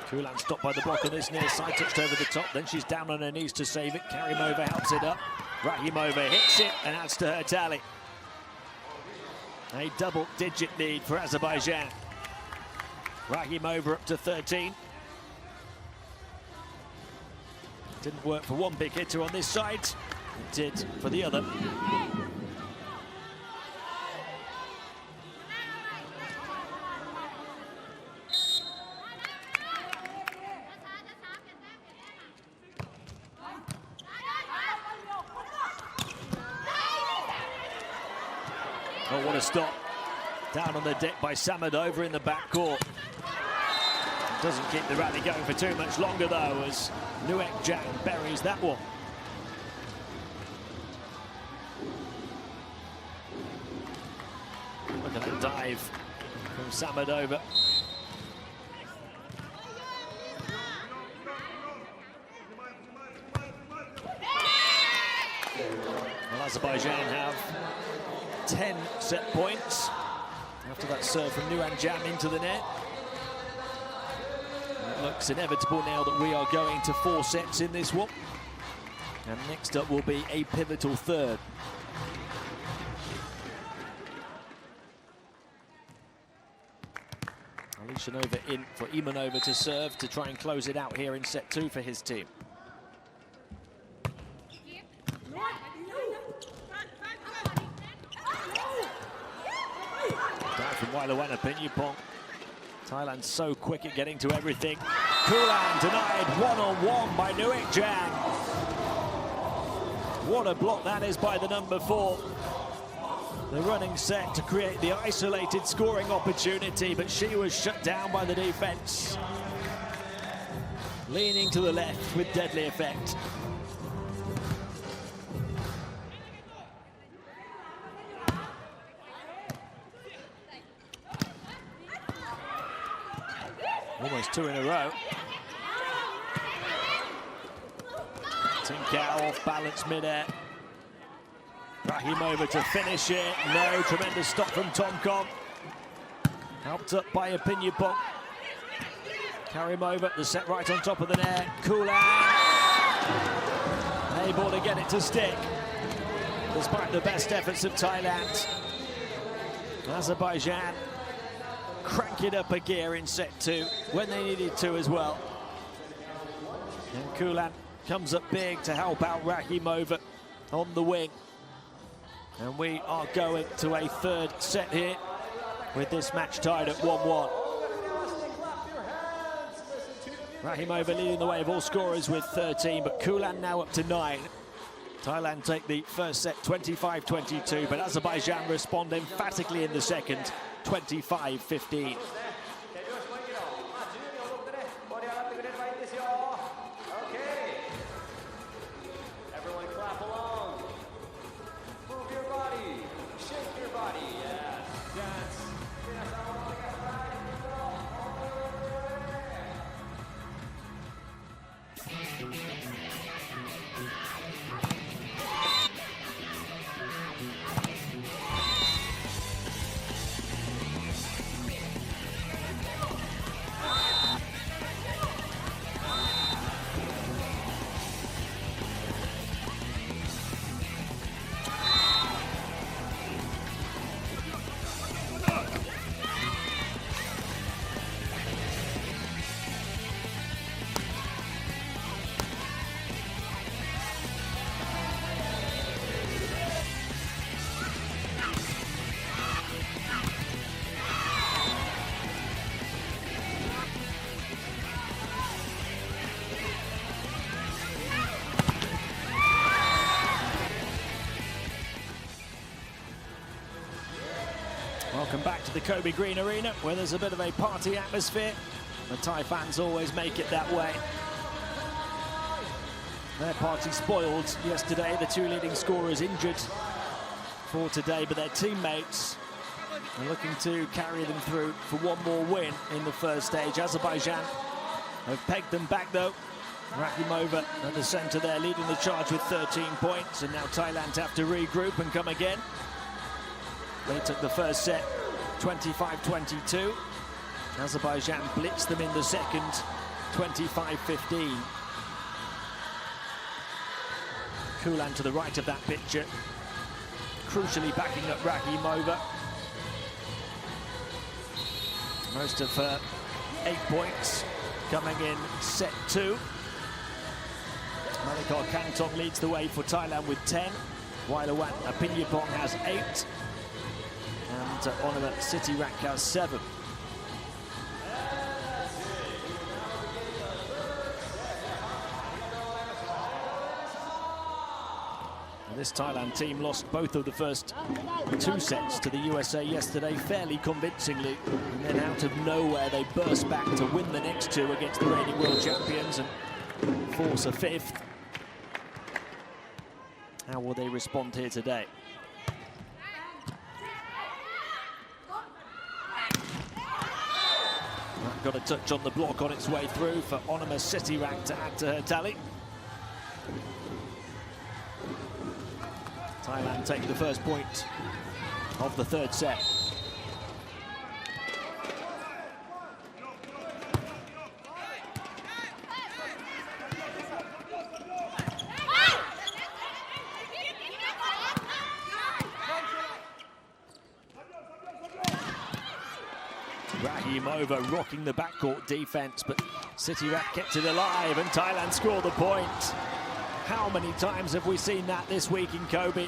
Speaker 1: Kulan stopped by the block on this near side, touched over the top, then she's down on her knees to save it. Karimova helps it up. Rakhimova hits it and adds to her tally. A double-digit lead for Azerbaijan. Rakhimova up to 13. Didn't work for one big hitter on this side. It did for the other. Oh, what a stop. Down on the deck by Samedova in the backcourt. Doesn't keep the rally going for too much longer, though, as Nuek-Jang buries that one. Look at that dive from Samedova. Well, Azerbaijan have 10 set points after that serve from Nuek-Jang into the net. It looks inevitable now that we are going to 4 sets in this one. And next up will be a pivotal third. Alishanova in for Imanova to serve to try and close it out here in set 2 for his team. Dive from Wailawana Pinyapong. Thailand so quick at getting to everything. Kulan denied one-on-one by Nuek-Jang. What a block that is by the number 4. The running set to create the isolated scoring opportunity, but she was shut down by the defense. Leaning to the left with deadly effect. Almost 2 in a row. Tinkau off balance mid-air. Rakhimova to finish it. No, tremendous stop from Tomkov. Helped up by Pinyapong. Karimova, the set right on top of the net. Kulan able to get it to stick, despite the best efforts of Thailand. Azerbaijan crank it up a gear in set 2 when they needed to as well. Kulan comes up big to help out Rahimova on the wing. And we are going to a third set here with this match tied at 1-1. Rahimova leading the way of all scorers with 13, but Kulan now up to 9. Thailand take the first set 25-22, but Azerbaijan respond emphatically in the second, 25-15. Welcome back to the Kobe Green Arena, where there's a bit of a party atmosphere. The Thai fans always make it that way. Their party spoiled yesterday. The two leading scorers injured for today, but their teammates are looking to carry them through for one more win in the first stage. Azerbaijan have pegged them back, though. Rahimova at the centre there, leading the charge with 13 points, and now Thailand have to regroup and come again. They took the first set 25-22. Azerbaijan blitzed them in the second 25-15. Kulan to the right of that picture, crucially backing up Rahimova. Most of her 8 points coming in set 2. Malikar Kangtong leads the way for Thailand with 10. Wailawat Apinyapong has 8. And Onima Sitirak has 7. This Thailand team lost both of the first 2 sets to the USA yesterday fairly convincingly, and then out of nowhere they burst back to win the next 2 against the reigning world champions and force a 5th. How will they respond here today? Got a touch on the block on its way through for Onima Sitirak to add to her tally. Thailand take the first point of the third set. Rahimova rocking the backcourt defense, but Sitirak kept it alive and Thailand scored the point. How many times have we seen that this week in Kobe?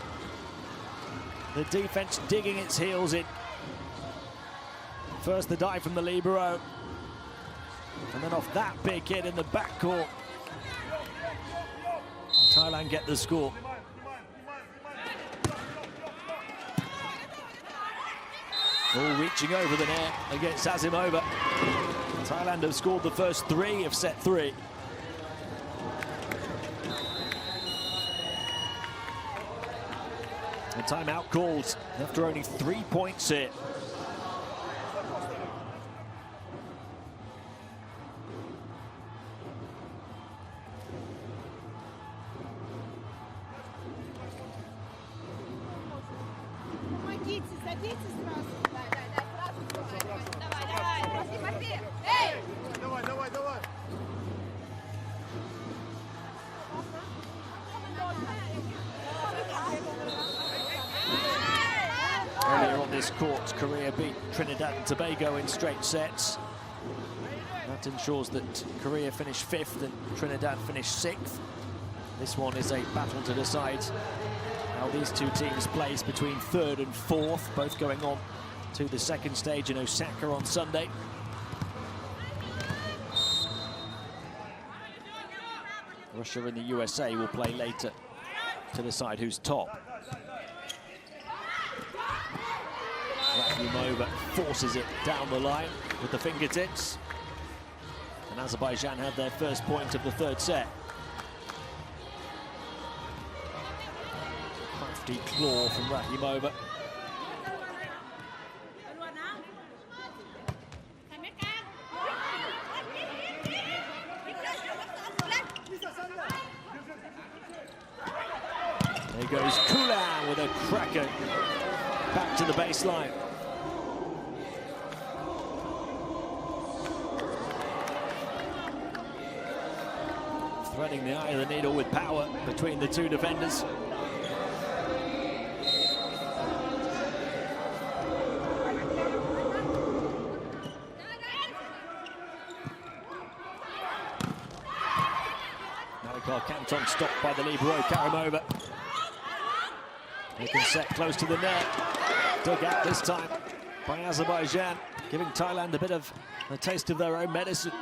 Speaker 1: The defense digging its heels in. First the dive from the libero, and then off that big hit in the backcourt, Thailand get the score. All reaching over the net against Azimova. Thailand have scored the first 3 of set 3. A timeout called after only 3 points here. Earlier on this court, Korea beat Trinidad and Tobago in straight sets. That ensures that Korea finished 5th and Trinidad finished 6th. This one is a battle to decide how these two teams place between 3rd and 4th, both going on to the 2nd stage in Osaka on Sunday. Russia and the USA will play later to decide who's top. Rakhimova forces it down the line with the fingertips. And Azerbaijan have their first point of the 3rd set. Crafty claw from Rakhimova. There goes Kulan with a cracker back to the baseline. Threading the eye of the needle with power between the two defenders. Canton stopped by the libero Karimova. They can set close to the net. Dug out this time by Azerbaijan, giving Thailand a bit of a taste of their own medicine.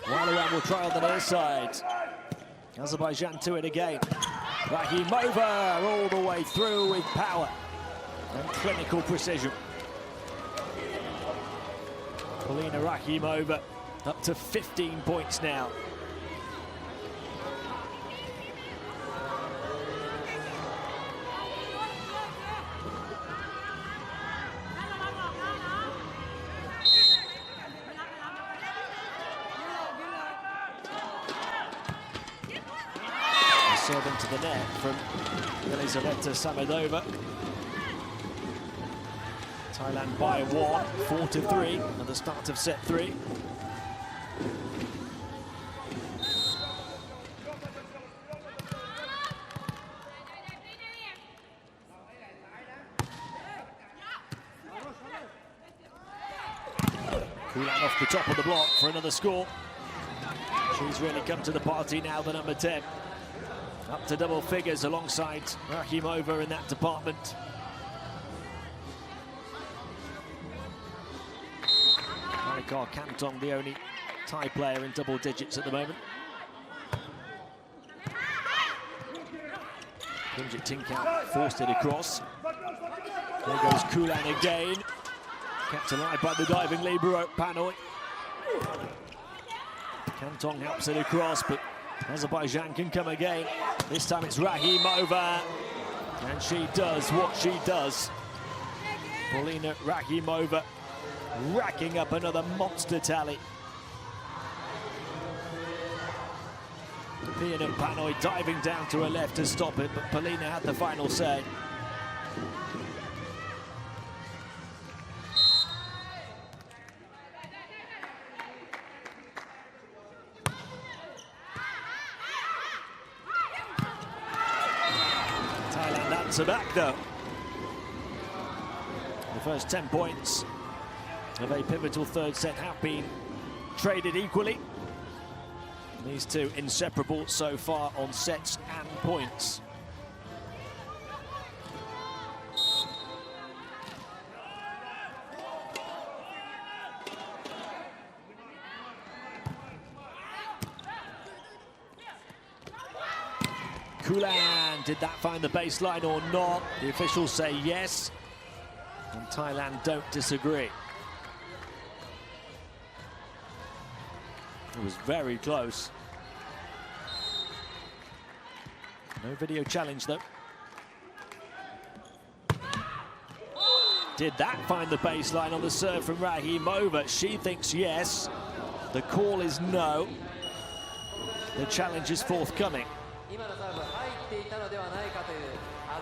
Speaker 1: Walawan will try on the near side. Azerbaijan to it again. Rakhimova all the way through with power and clinical precision. Polina Rakhimova up to 15 points now. Serve into the net from Elizaveta Samedova. Thailand by 1, 4-3 at the start of set 3. Kulan off the top of the block for another score. She's really come to the party now, the number 10. Up to double figures alongside Rakhimova in that department. Marikar Kantong, the only Thai player in double digits at the moment. Punjit Tinkau forced it across. There goes Kulan again. Kept alive by the diving libero Panoi. Kantong helps it across, but Azerbaijan can come again. This time it's Rakhimova, and she does what she does. Polina Rakhimova racking up another monster tally. Pia Panoi diving down to her left to stop it, but Polina had the final say. Back though. The first 10 points of a pivotal 3rd set have been traded equally. These two inseparable so far on sets and points. Kulan, did that find the baseline or not? The officials say yes, and Thailand don't disagree. It was very close. No video challenge though. Did that find the baseline on the serve from Rakhimova? She thinks yes. The call is no. The challenge is forthcoming.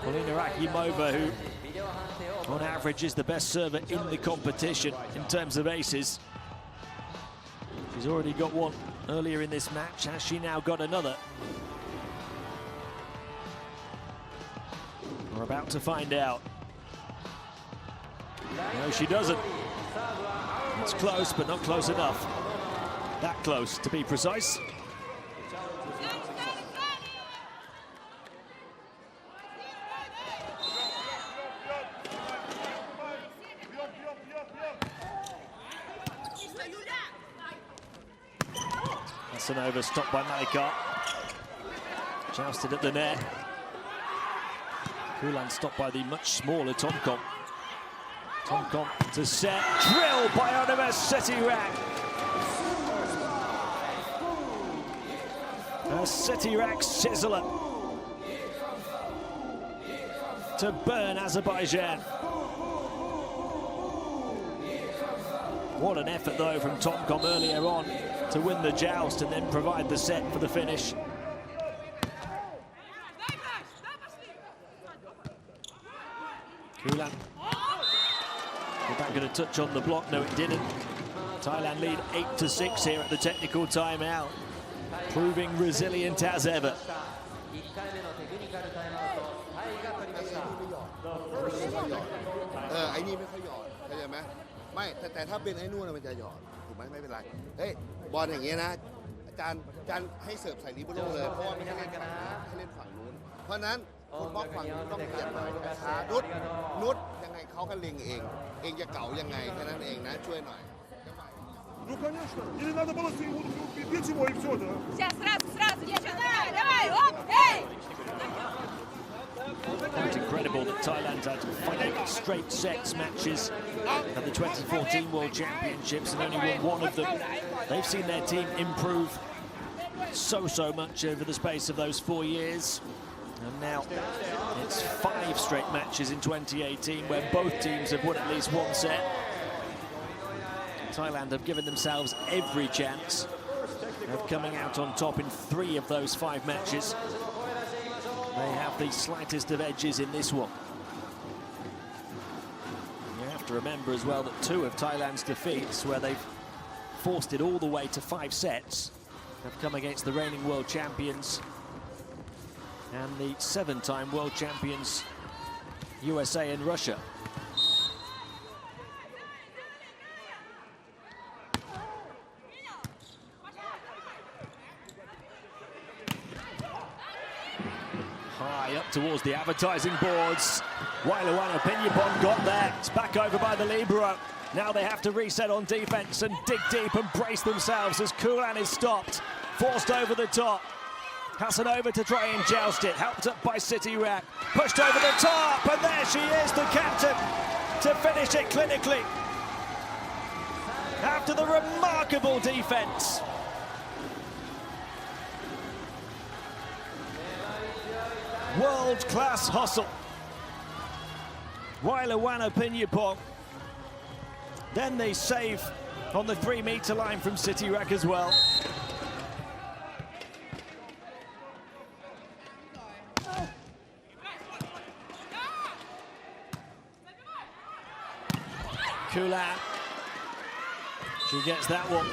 Speaker 1: Polina Rakhimova, who on average is the best server in the competition in terms of aces. She's already got one earlier in this match. Has she now got another? We're about to find out. No, she doesn't. It's close, but not close enough. That close, to be precise. Hasanova stopped by Malika. Jousted at the net. Kulan stopped by the much smaller Tomkom. Tomkom to set. Drilled by Onima Setirak. A Setirak sizzler to burn Azerbaijan. What an effort, though, from Tomkom earlier on to win the joust and then provide the set for the finish. Kulan. Is that going to touch on the block? No, it didn't. Thailand lead 8-6 here at the technical timeout, proving resilient as ever.
Speaker 3: ไอ้นี่ไม่ค่อยหยอดเข้าใจไหมไม่แต่ถ้าเป็นไอ้นู่นมันจะหยอดถูกไหมไม่เป็นไรเฮ้ยบอลอย่างเงี้ยนะอาจารย์ให้เสิร์ฟใส่ลิเบโร่เลยเพราะว่าไม่ให้เล่นฝั่งนี้ให้เล่นฝั่งนู้นเพราะนั้นคนบล็อกฝั่งนู้นต้องเปลี่ยนหน่อยช้านุชยังไงเขาก็เล็งเองจะเก่ายังไงแค่นั้นเองนะช่วยหน่อย
Speaker 2: Ну, конечно. Или надо было бить его и все, да?
Speaker 6: Сейчас, сразу, девчонка, давай, оп, эй!
Speaker 1: Quite incredible that Thailand had 5 straight sets matches at the 2014 World Championships and only won one of them. They've seen their team improve so much over the space of those 4 years. And now it's 5 straight matches in 2018 where both teams have won at least one set. Thailand have given themselves every chance of coming out on top in 3 of those 5 matches. They have the slightest of edges in this one. You have to remember as well that 2 of Thailand's defeats, where they've forced it all the way to 5 sets, have come against the reigning world champions and the 7-time world champions USA and Russia. High up towards the advertising boards. Wailawana Pinyapon got there. It's back over by the libero. Now they have to reset on defense and dig deep and brace themselves as Kulan is stopped. Forced over the top. Hasanova to try and joust it. Helped up by Setirak. Pushed over the top. And there she is, the captain, to finish it clinically. After the remarkable defense. World-class hustle. Wailawana Pinyapon. Then they save on the 3-meter line from Setirak as well. Kulan. She gets that one.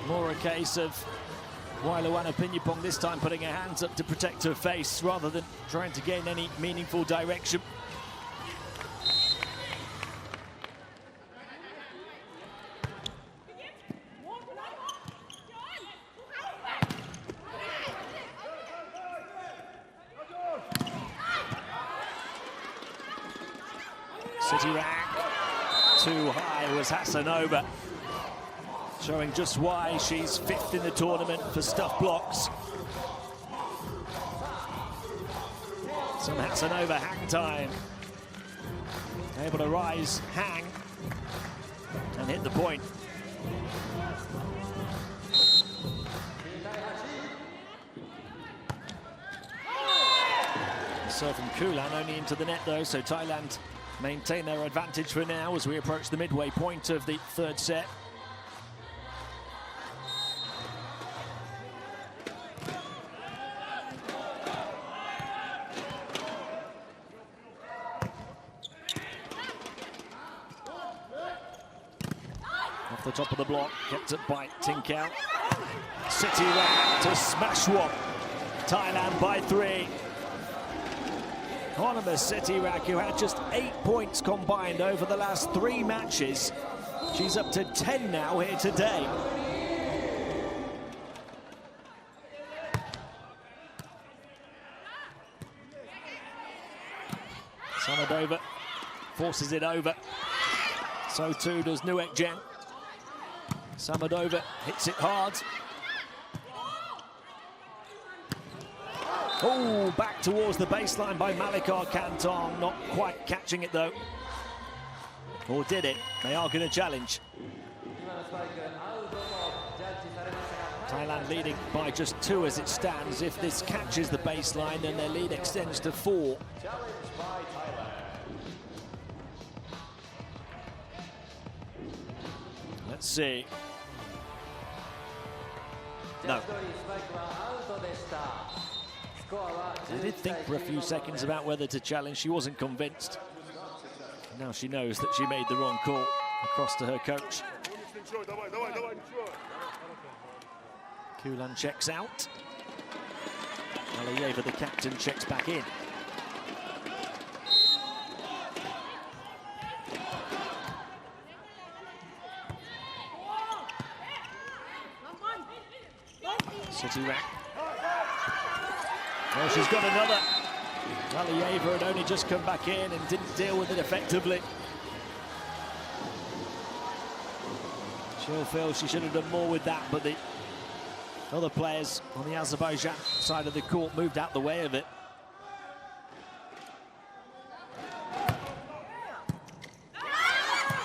Speaker 1: More a case of Wailawana Pinyapon this time putting her hands up to protect her face rather than trying to gain any meaningful direction. Setirak, too high was Hasanova, showing just why she's 5th in the tournament for stuff blocks. Some Hasanova hang time. Able to rise, hang, and hit the point. So from Kulan only into the net though, so Thailand maintain their advantage for now as we approach the midway point of the 3rd set. Off the top of the block, kept up by Tinkau. Setirak to smash one. Thailand by 3. Onima Setirak, who had just 8 points combined over the last 3 matches, She's up to 10 now here today. Samadova forces it over. So too does Nuekjen. Samadova hits it hard. Oh, back towards the baseline by Malikar Kantong. Not quite catching it though. Or did it? They are going to challenge. Thailand leading by just 2 as it stands. If this catches the baseline, then their lead extends to 4. Let's see. No. I did think for a few seconds about whether to challenge. She wasn't convinced. Now she knows that she made the wrong call. Across to her coach. Kulan checks out. Aliyeva, the captain, checks back in. City rack. Well, she's got another. Aliyeva had only just come back in and didn't deal with it effectively. She'll feel she should have done more with that, but the other players on the Azerbaijan side of the court moved out the way of it.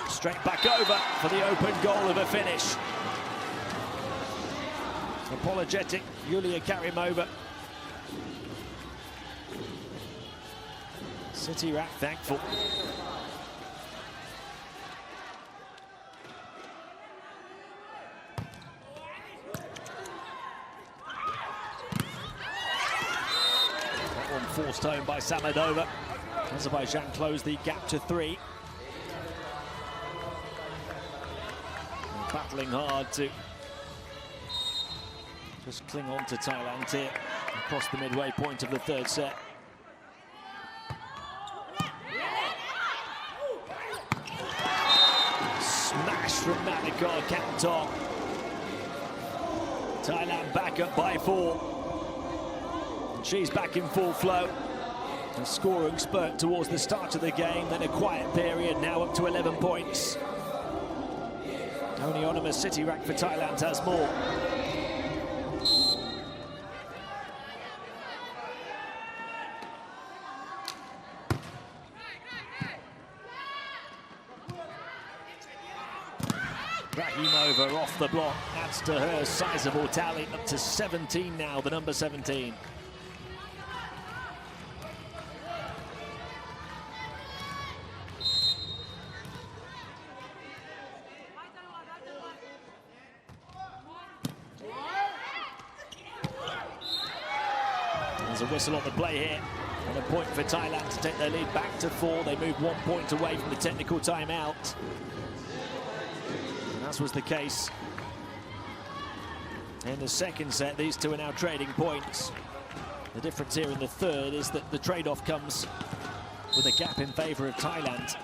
Speaker 1: Straight back over for the open goal of a finish. Apologetic, Yulia Karimova. City rack thankful. That one forced home by Samadova. Azerbaijan closed the gap to 3. And battling hard to just cling on to Thailand here across the midway point of the 3rd set. Smash from Malikar Kantong. Thailand back up by 4. And she's back in full flow. A scoring spurt towards the start of the game, then a quiet period, now up to 11 points. Only Onima City rack for Thailand has more. Rahimova off the block, adds to her sizable tally, up to 17 now, the number 17. There's a whistle on the play here, and a point for Thailand to take their lead back to 4. They moved 1 point away from the technical timeout. As was the case in the 2nd set. These two are now trading points. The difference here in the 3rd is that the trade-off comes with a gap in favour of Thailand.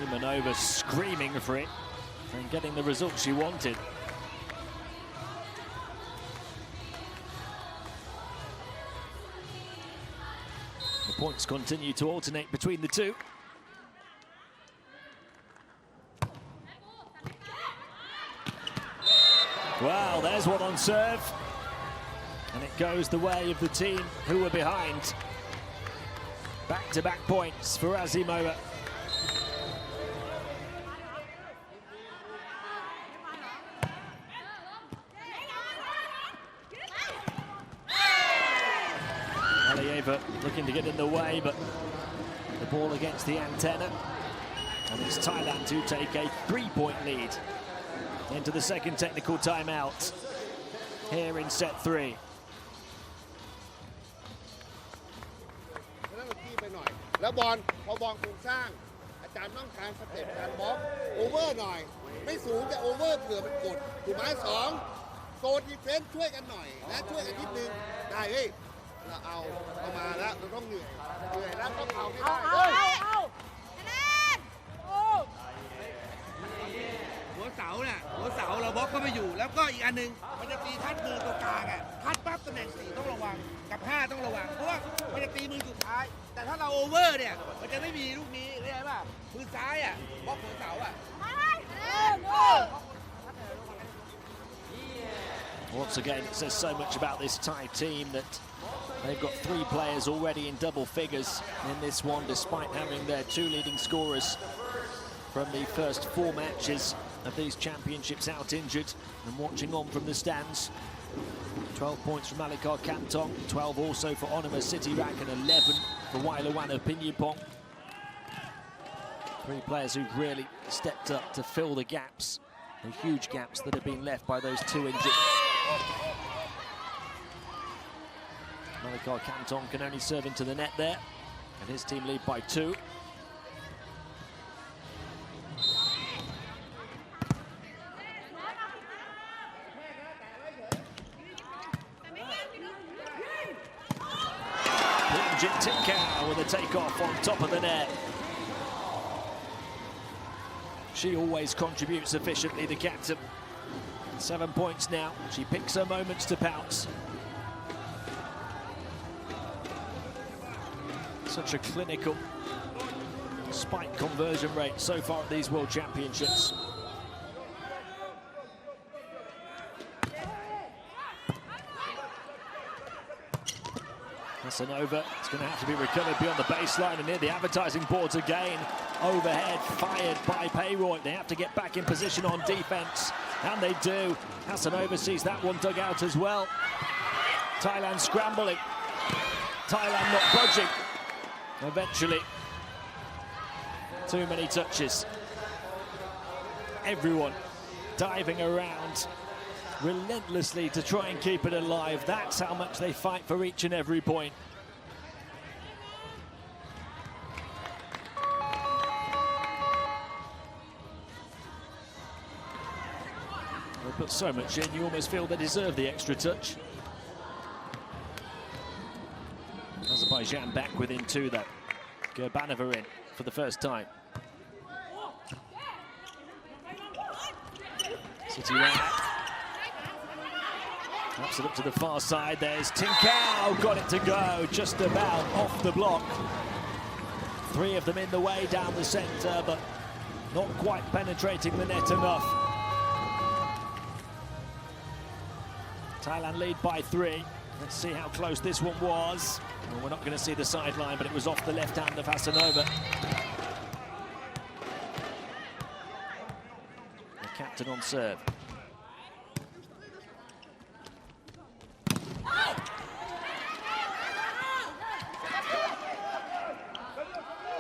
Speaker 1: Imanova screaming for it and getting the result she wanted. The points continue to alternate between the two. Wow, there's one on serve. And it goes the way of the team who were behind. Back-to-back points for Azimova. Aliyeva looking to get in the way, but the ball against the antenna. And it's Thailand to take a 3-point lead into the 2nd technical timeout here in set 3.
Speaker 3: แล้วบอลพอบอลโครงสร้างอาจารย์ต้องการสเต็ปการบล็อกโอเวอร์หน่อยไม่สูงแต่โอเวอร์เผื่อมันกดถูกไหม2 โซนดีเฟนส์ช่วยกันหน่อยนะช่วยกันนิดนึงได้เฮ้ยเราเอามาแล้วเราต้องเหนื่อยแล้วต้องเอาไม่ได้หัวเสาเนี่ยหัวเสาเราบล็อกก็ไม่อยู่แล้วก็อีกอันนึงมันจะตีทัดมือตัวกลางอ่ะทัดปั๊บตำแหน่ง4ต้องระวังกับ5ต้องระวังเพราะว่ามันจะตีมือสุดท้ายแต่ถ้าเราโอเวอร์เนี่ยมันจะไม่มีลูกนี้เข้าใจป่ะมือซ้ายอ่ะบล็อกหัวเสาอ่ะ
Speaker 1: Once again, it says so much about this Thai team that they've got 3 players already in double figures in this one, despite having their 2 leading scorers from the first 4 matches of these championships out injured and watching on from the stands. 12 points from Malakar Kantong, 12 also for Onima Sitirak and 11 for Wailawana Pinyapong. 3 players who've really stepped up to fill the gaps, the huge gaps that have been left by those 2 injured. Malakar Kantong can only serve into the net there, and his team lead by 2. Tinkau with a takeoff on top of the net. She always contributes efficiently, the captain. 7 points now. She picks her moments to pounce. Such a clinical spike conversion rate so far at these World Championships. Casanova, it's going to have to be recovered beyond the baseline and near the advertising boards again. Overhead, fired by Payroy. They have to get back in position on defense, and they do. Casanova sees that one dug out as well. Thailand scrambling. Thailand not budging. Eventually, too many touches. Everyone diving around relentlessly to try and keep it alive. That's how much they fight for each and every point. They put so much in, you almost feel they deserve the extra touch. Azerbaijan back within 2 though. Gurbanova in for the first time. City Rat. Taps it up to the far side. There's Tinkau, got it to go, just about off the block. 3 of them in the way down the centre, but not quite penetrating the net enough. Thailand lead by 3. Let's see how close this one was. Well, we're not going to see the sideline, but it was off the left hand of Hasanova. The captain on serve.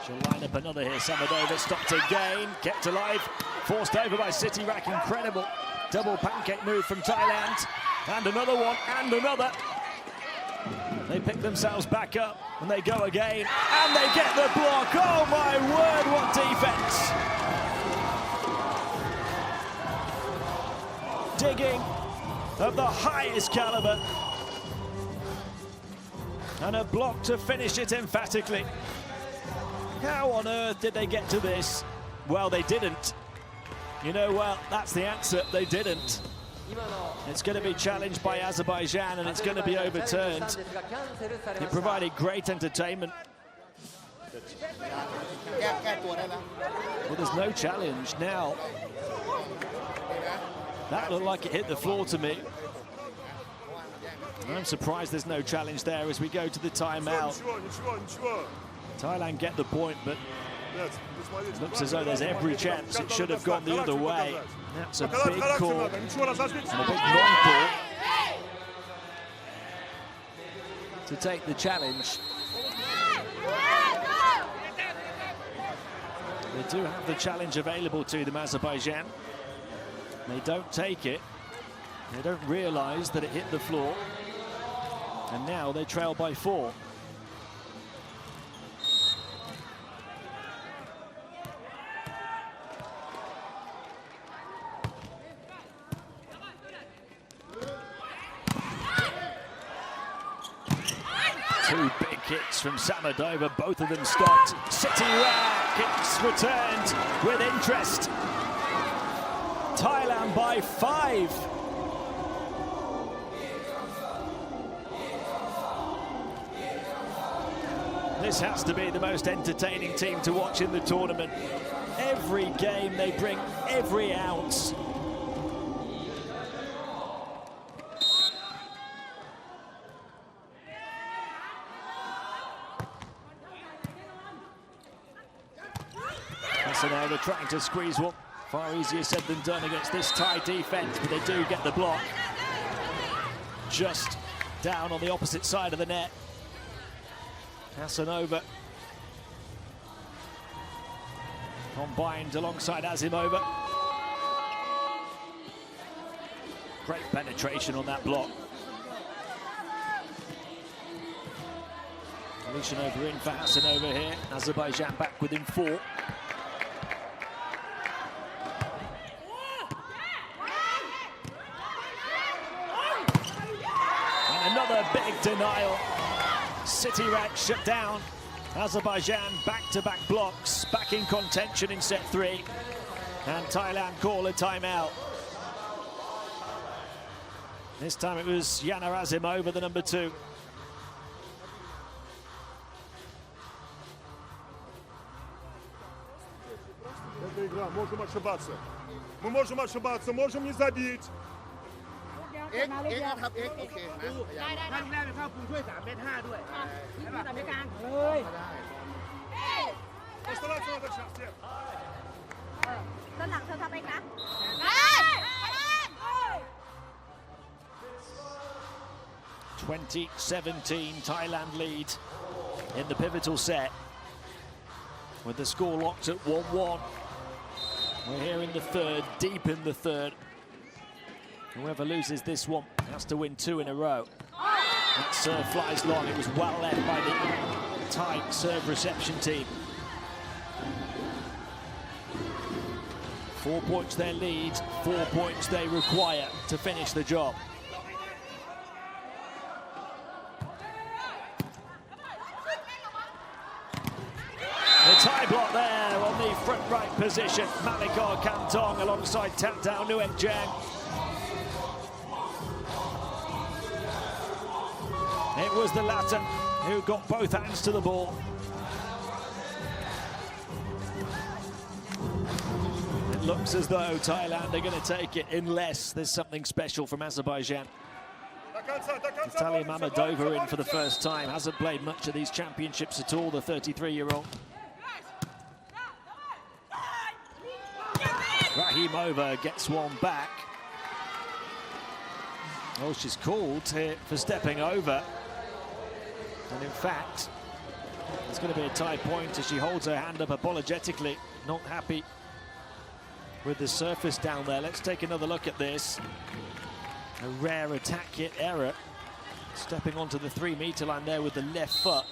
Speaker 1: She'll line up another here. Samadova stopped again, kept alive, forced over by Sitirak. Incredible double pancake move from Thailand. And another one, and another. They pick themselves back up, and they go again, and they get the block. Oh my word, what defense! Digging of the highest caliber. And a block to finish it emphatically. How on earth did they get to this? Well, they didn't. You know, well, that's the answer, they didn't. It's going to be challenged by Azerbaijan, and it's going to be overturned. It provided great entertainment. Well, there's no challenge now. That looked like it hit the floor to me. I'm surprised there's no challenge there as we go to the timeout. Thailand get the point, but it looks as though there's every chance it should have gone the other way. That's a big call, and a big non-call to take the challenge. They do have the challenge available to them, Azerbaijan. They don't take it. They don't realise that it hit the floor. And now they trail by 4. hits from Samadova, both of them stopped. City Rack, it's returned with interest. Thailand by 5. This has to be the most entertaining team to watch in the tournament. Every game they bring every ounce. They're trying to squeeze one. Far easier said than done against this Thai defense, but they do get the block. Just down on the opposite side of the net. Hasanova combined alongside Azimova. Great penetration on that block. Alishanova in for Hasanova here. Azerbaijan back within 4. And another big denial. City Rack shut down. Azerbaijan back-to-back blocks, back in contention in set 3. And Thailand call a timeout. This time it was Yana Azimova, the number 2.
Speaker 2: Это игра, можем ошибаться. Мы можем ошибаться, можем не забить.
Speaker 3: เอ็กครับเอ็กโอเคนะ
Speaker 5: ถ้าลูกแรกเป็นเข้าปูช่วย3 เมตร 5ด้วยให้แบบ3 เมตรกลางเลย
Speaker 2: Постараться надо сейчас всех.
Speaker 6: ด้านหลังเธอทำเองนะ
Speaker 1: 2017 Thailand lead in the pivotal set with the score locked at 1-1. We're here in the third, deep in the third. Whoever loses this one has to win 2 in a row. That serve flies long. It was well left by the Thai serve reception team. 4 points their lead, 4 points they require to finish the job. The Thai block there on the front right position. Malikar Kantong alongside Tatdao Nuek Jang. It was the latter who got both hands to the ball. It looks as though Thailand are going to take it unless there's something special from Azerbaijan. Natalia Mamadova in for the first time. Hasn't played much of these championships at all, the 33-year-old. Rahimova gets one back. Oh, she's called here for stepping over. And in fact, it's going to be a tie point as she holds her hand up apologetically, not happy with the surface down there. Let's take another look at this. A rare attack hit error. Stepping onto the 3-meter line there with the left foot.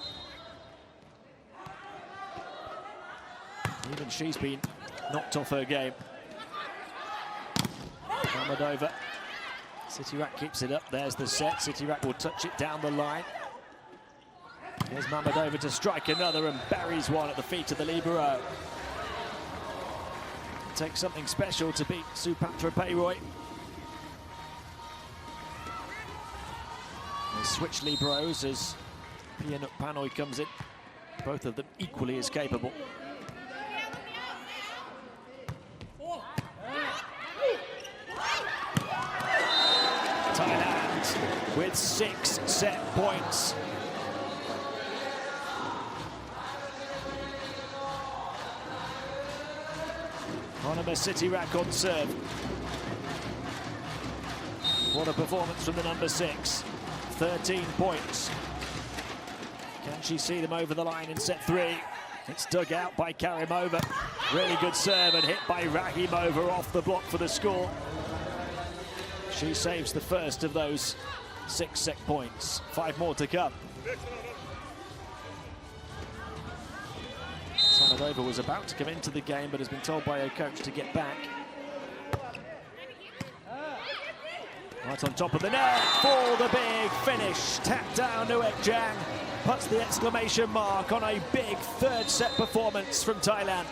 Speaker 1: Even she's been knocked off her game. Mamadova. City Rack keeps it up. There's the set. City Rack will touch it down the line. Here's Mamadova to strike another and buries one at the feet of the libero. It takes something special to beat Supatra Payroy. They switch liberos as Pianuk Panoy comes in. Both of them equally as capable. Thailand with 6 set points. Onima City Rack on serve. What a performance from the number 6. 13 points. Can she see them over the line in set 3? It's dug out by Karimova. Really good serve and hit by Rahimova off the block for the score. She saves the first of those 6 set points. 5 more to come. Samadova was about to come into the game but has been told by her coach to get back. Right on top of the net for the big finish. Tap down Nuek Jang. puts the exclamation mark on a big third set performance from Thailand.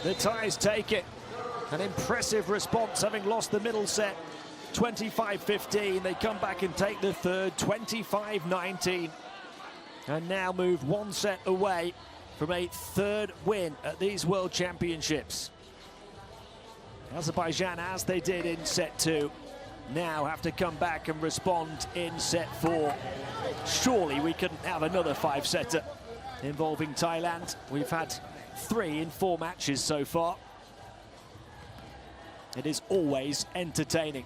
Speaker 1: The Thais take it. An impressive response, having lost the middle set 25-15. They come back and take the third 25-19. And now move one set away from a third win at these World Championships. Azerbaijan, as they did in set 2, now have to come back and respond in set 4. Surely we couldn't have another 5-setter involving Thailand. We've had 3 in 4 matches so far. It is always entertaining.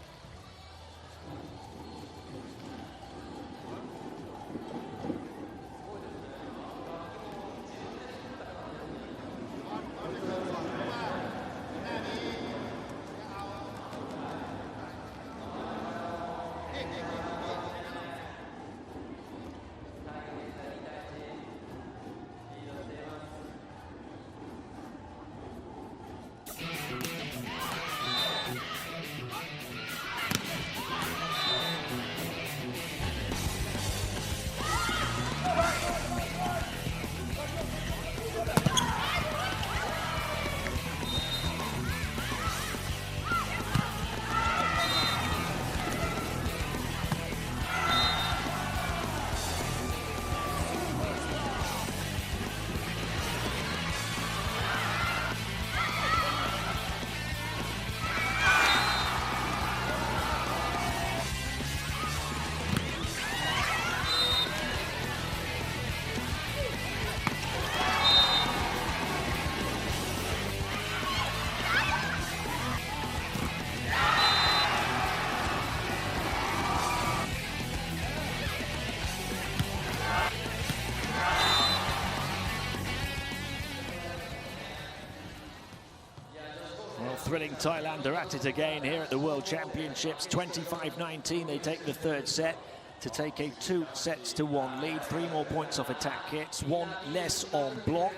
Speaker 1: Thrilling Thailand are at it again here at the World Championships. 25-19, they take the third set to take a 2-1 lead. 3 more points off attack hits, 1 less on block.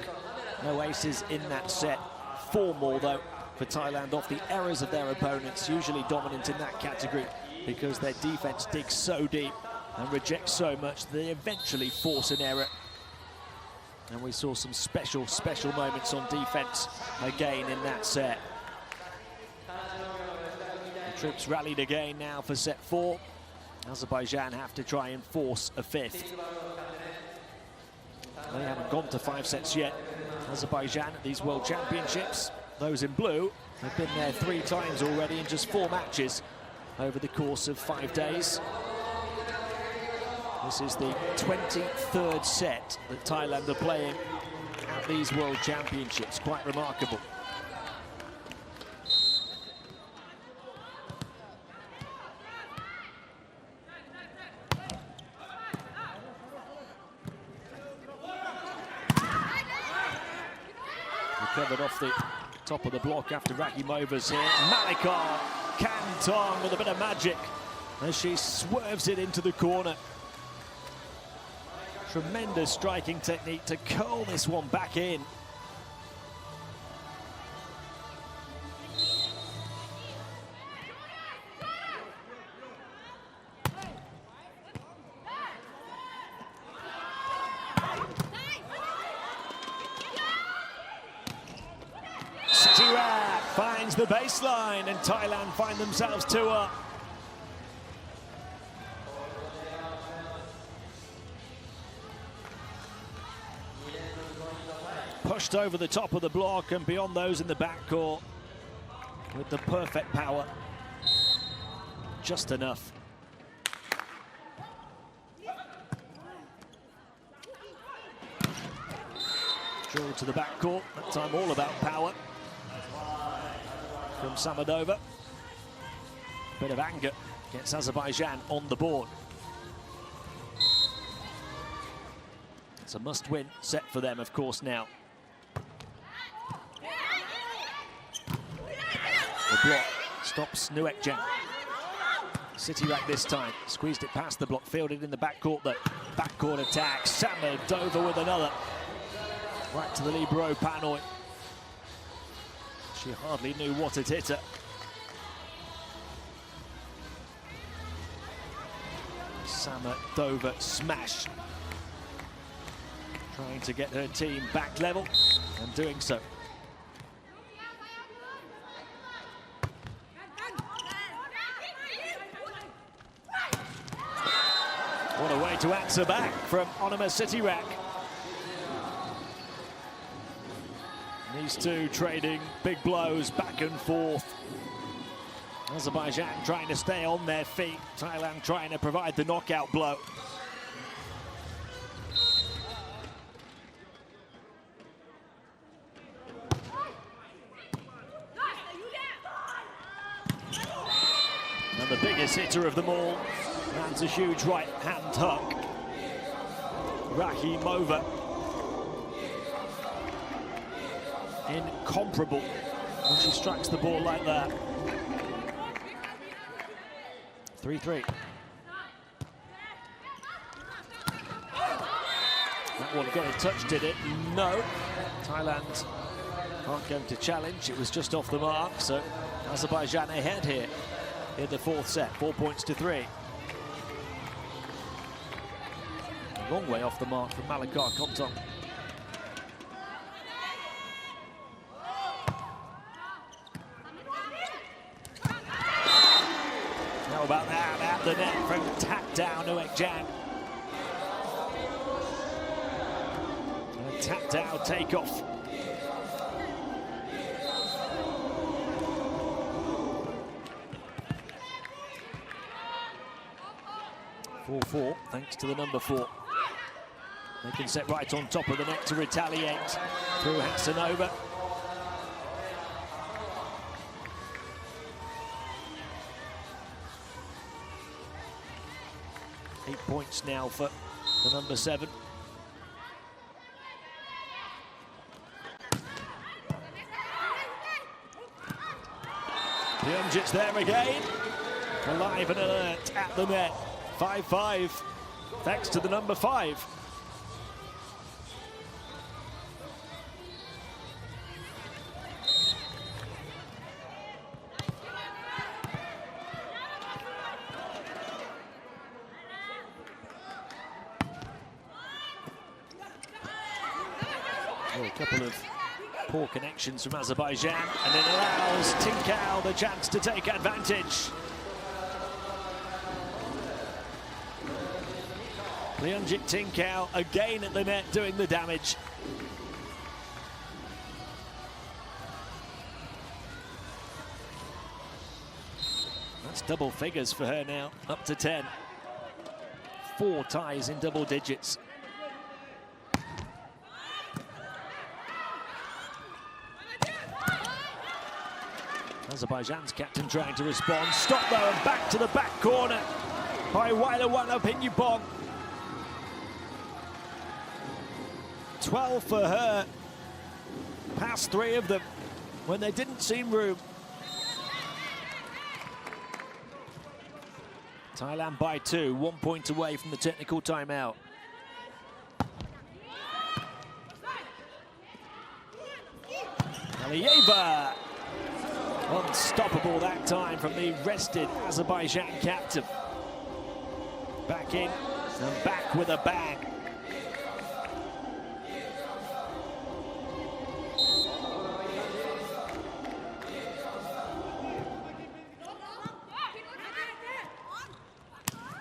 Speaker 1: No aces in that set. 4 more though for Thailand off the errors of their opponents, usually dominant in that category because their defense digs so deep and rejects so much they eventually force an error. And we saw some special moments on defense again in that set. Troops rallied again now for set 4. Azerbaijan have to try and force a 5th. They haven't gone to 5 sets yet. Azerbaijan at these World Championships, those in blue, have been there 3 times already in just 4 matches over the course of 5 days. This is the 23rd set that Thailand are playing at these World Championships. Quite remarkable. Covered off the top of the block after Rakimova's here. Malikar Kantong with a bit of magic as she swerves it into the corner. Tremendous striking technique to curl this one back in. Finds the baseline, and Thailand find themselves 2 up. Pushed over the top of the block and beyond those in the backcourt with the perfect power. Just enough. Drilled to the backcourt, that time all about power. From Samadova. Bit of anger gets Azerbaijan on the board. It's a must-win set for them, of course, now. The block stops Nuekjan. City rack this time. Squeezed it past the block, fielded in the backcourt, though. Backcourt attack. Samadova with another. Right to the libero Panoy. She hardly knew what had hit her. Samadova smash. Trying to get her team back level and doing so. What a way to answer back from Onima Sitirak. These two trading big blows back and forth. Azerbaijan trying to stay on their feet. Thailand trying to provide the knockout blow. And the biggest hitter of them all lands a huge right-hand hook. Rahimova. Incomparable when she strikes the ball like that. 3-3. That one got a touch, did it? No. Thailand aren't going to challenge. It was just off the mark, so Azerbaijan ahead here in the fourth set, 4 points to 3. A long way off the mark from Malakar Kontong. How about that at the net from tap-down Uekjan. A tap-down takeoff. Four, thanks to the number 4. They can set right on top of the net to retaliate through Hasanova. Eight points now for the number 7. Pyeongjit's there again. Alive and alert at the net. 5-5, thanks to the number 5. Oh, a couple of poor connections from Azerbaijan, and it allows Tinkau the chance to take advantage. Pyeongjit Tinkau again at the net doing the damage. That's double figures for her now, up to 10. 4 ties in double digits. Azerbaijan's captain trying to respond. Stop though, and back to the back corner by Wailawana Pinyupong. 12 for her, past 3 of them when there didn't seem room. Thailand by 2, 1 point away from the technical timeout. Aliyeva, unstoppable that time from the rested Azerbaijan captain. Back in and back with a bang.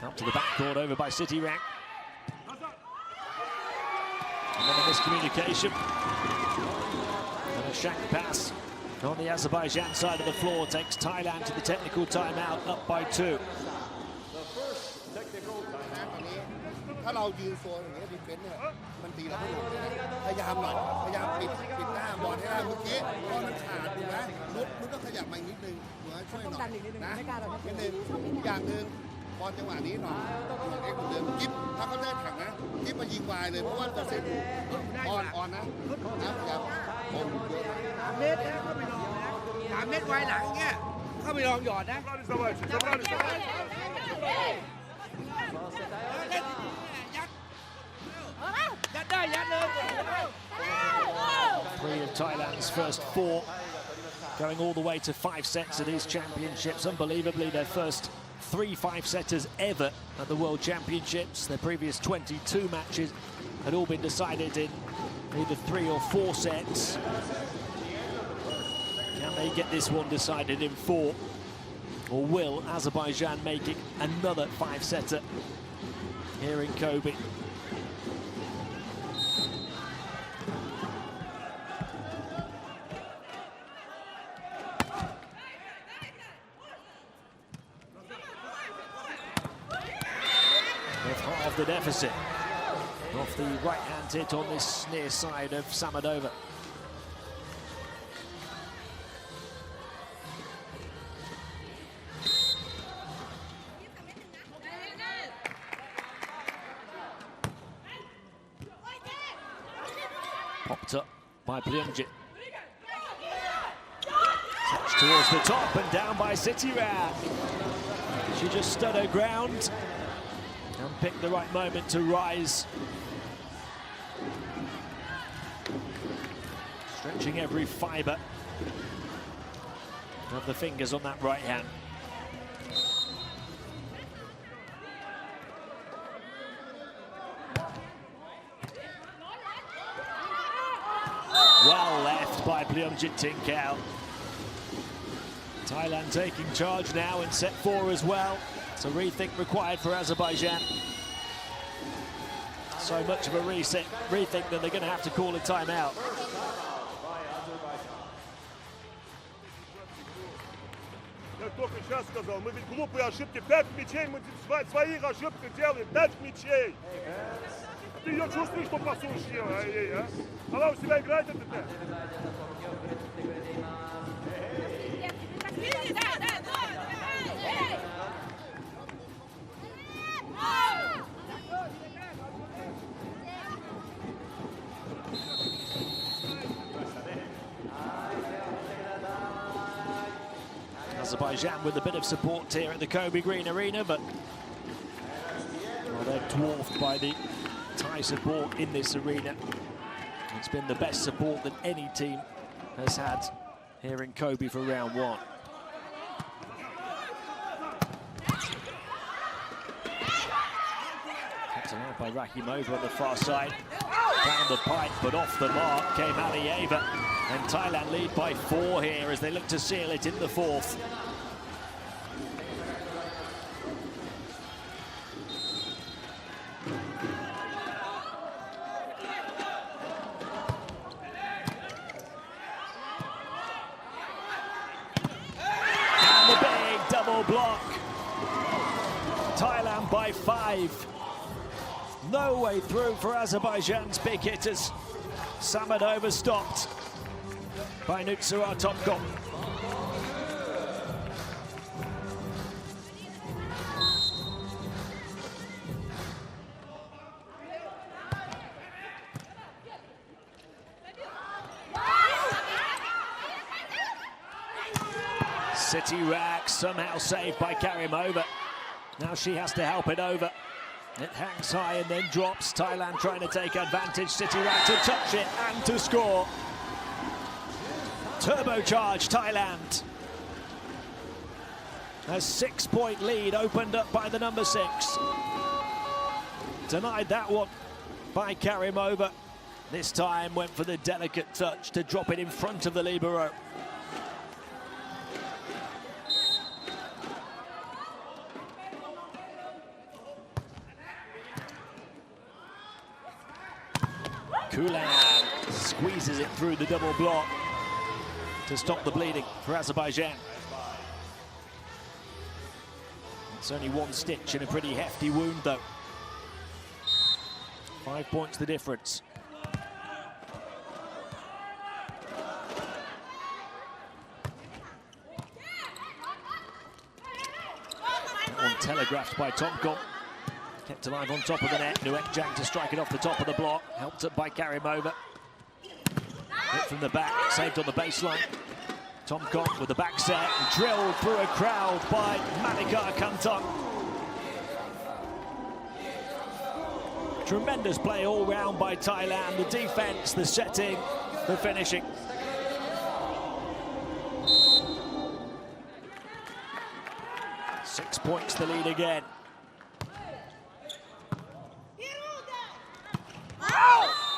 Speaker 1: Up to the backcourt, over by Sitirak. And then a miscommunication. And a shank pass on the Azerbaijan side of the floor takes Thailand to the technical timeout, up by 2.
Speaker 3: ถ้าเรายืนโซนอย่างนี้ดิเฟนเนี่ยมันตีเราไม่ลงพยายามหน่อยพยายามปิดหน้าบอลให้ได้เมื่อกี้บอลมันขาดถูกไหมนุ๊กก็ขยับมาอีกนิดนึงเหมือนช่วยหน่อยนะนิดนึงอย่างหนึ่งบอลจังหวะนี้หน่อยเอ็กซ์เหมือนเดิมกิ๊บถ้าเขาได้ถังนะกิ๊บมายิงวายเลยเพราะว่าตัวเซ็ตอ่อนนะนะครับผมเยอะ
Speaker 5: 3 เมตรนะเข้าไปลองนะ3 เมตรไวหลังเงี้ยเข้าไปลองหยอดนะ
Speaker 1: 3 of Thailand's first 4, going all the way to 5 sets of these championships. Unbelievably, their first 3 5-setters ever at the World Championships. Their previous 22 matches had all been decided in either 3 or 4 sets. Can they get this one decided in 4? Or will Azerbaijan make it another 5-setter here in Kobe? They've halved the deficit off the right-hand hit on this near side of Samadova. Popped up by Plyumjit. Touch towards the top and down by Sitirak. She just stood her ground and picked the right moment to rise. Stretching every fibre of the fingers on that right hand. Well left by Plyumjit Tinkau. Thailand taking charge now in set 4 as well. It's a rethink required for Azerbaijan. So much of a rethink that they're going to have to call a timeout.
Speaker 2: Я только сейчас сказал, мы ведь глупые ошибки, 5 мячей, мы своих ошибок делаем, 5 мячей. Ты ее чувствуешь, что пасуешь ее, а? Она у себя играет, это ты.
Speaker 1: Azerbaijan with a bit of support here at the Kobe Green Arena, but well, they're dwarfed by the Thai support in this arena. It's been the best support that any team has had here in Kobe for round 1. Kept alive by Rakhimova on the far side. Found the pipe, but off the mark came Alieva. And Thailand lead by 4 here as they look to seal it in the 4th. And the big double block. Thailand by 5. No way through for Azerbaijan's big hitters. Samadova stopped by Nutsara Topkop. Sitirak somehow saved by Karimova. Now she has to help it over. It hangs high and then drops. Thailand trying to take advantage. Sitirak to touch it and to score. Turbocharged Thailand. A 6-point lead opened up by the number 6. Denied that one by Karimova. This time went for the delicate touch to drop it in front of the libero. Kulan squeezes it through the double block to stop the bleeding for Azerbaijan. It's only 1 stitch in a pretty hefty wound, though. 5 points the difference. One telegraphed by Tomkon. Kept alive on top of the net. Nuekjang to strike it off the top of the block. Helped up by Karimova. Hit from the back, saved on the baseline. Tomkon with the back set, drilled through a crowd by Manika Kantok. Tremendous play all round by Thailand. The defense, the setting, the finishing. 6 points the lead again.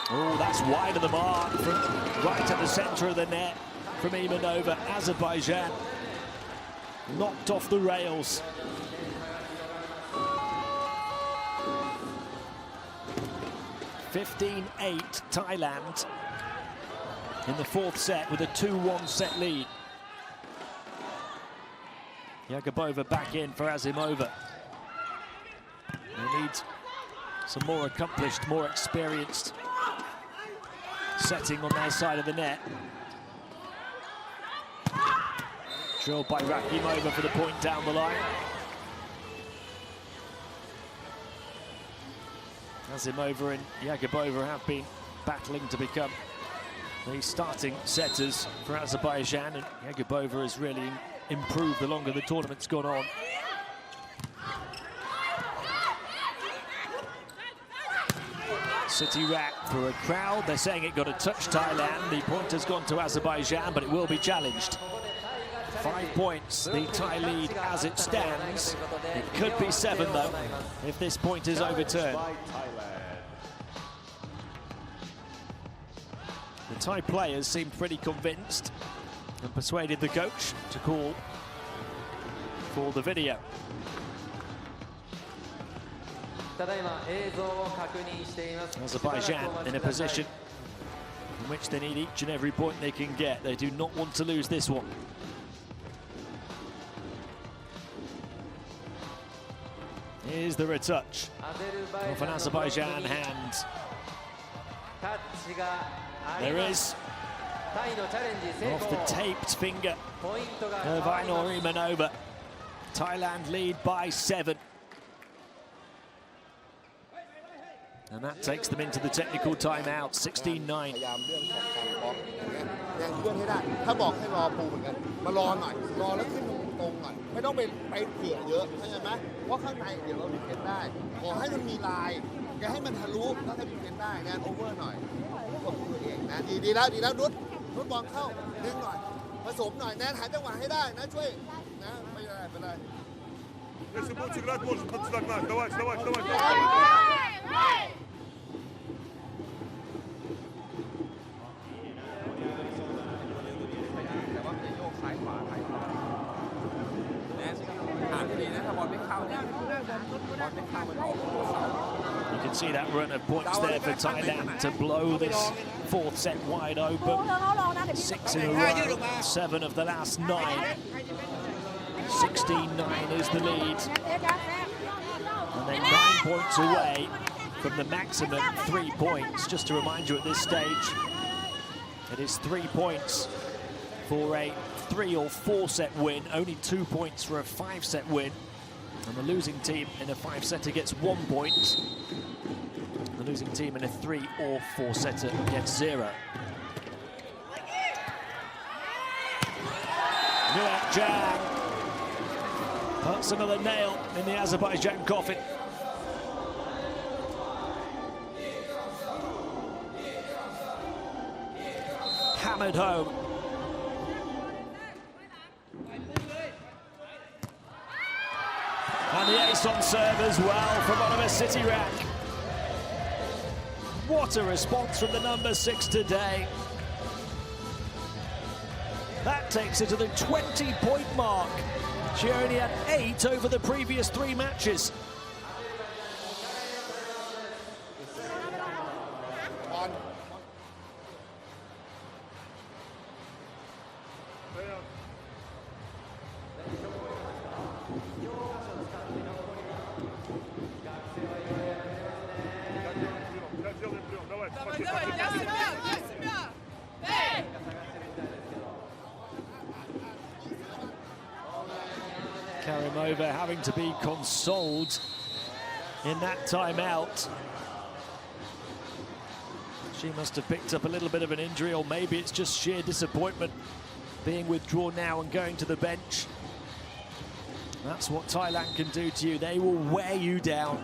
Speaker 1: Oh, that's wide of the mark from right at the centre of the net from Imanova. Azerbaijan knocked off the rails. (15-8) Thailand in the fourth set with a 2-1 set lead. Yakubova back in for Azimova. They need some more accomplished, more experienced setting on their side of the net. Drilled by Rakimova for the point down the line. Azimova and Yakubova have been battling to become the starting setters for Azerbaijan, and Yakubova has really improved the longer the tournament's gone on. City rack for a crowd. They're saying it got a touch Thailand. The point has gone to Azerbaijan, but it will be challenged. 5 points, the Thai lead as it stands. It could be 7 though, if this point is overturned. The Thai players seemed pretty convinced and persuaded the coach to call for the video. Azerbaijan in a position in which they need each and every point they can get. They do not want to lose this one. Is there a touch off an Azerbaijan hand? There is. Off the taped finger of Ainur Imanova. Thailand lead by 7. And that takes them into the technical timeout, 16-9.
Speaker 3: ถ้าบอกให้รอปูเหมือนกันมารอหน่อยรอแล้วขึ้นตรงๆหน่อยไม่ต้องไปเผื่อเยอะเข้าใจไหมเพราะข้างในเดี๋ยวเราดีเฟนได้ขอให้มันมีลายอย่าให้มันทะลุแล้วถ้าดีเฟนได้งานโอเวอร์หน่อยควบคุมตัวเองนะดีแล้วนุชบอลเข้าดึงหน่อยผสมหน่อยแนนหาจังหวะให้ได้นะช่วยนะไม่เป็นไร
Speaker 2: Если будете играть, может быть, догнать. Давай.
Speaker 5: อ่านดีนะถ้าบอลไม่เข้าเนี่ยบอลไม่เข้ามันออก
Speaker 1: You can see that run of points there for Thailand to blow this fourth set wide open. 6 in a row, 7 of the last 9. 16-9 is the lead. And they're 9 points away from the maximum 3 points. Just to remind you at this stage, it is 3 points for a 3 or 4 set win, only 2 points for a 5 set win. And the losing team in a 5-setter gets 1 point. The losing team in a 3 or 4-setter gets 0. Nuat Jang puts another nail in the Azerbaijan coffin. Hammered home. And the ace on serve as well from Oliver City Rack. What a response from the number 6 today. That takes her to the 20-point mark. She only had 8 over the previous 3 matches. Karimova having to be consoled in that timeout. She must have picked up a little bit of an injury, or maybe it's just sheer disappointment being withdrawn now and going to the bench. That's what Thailand can do to you. They will wear you down.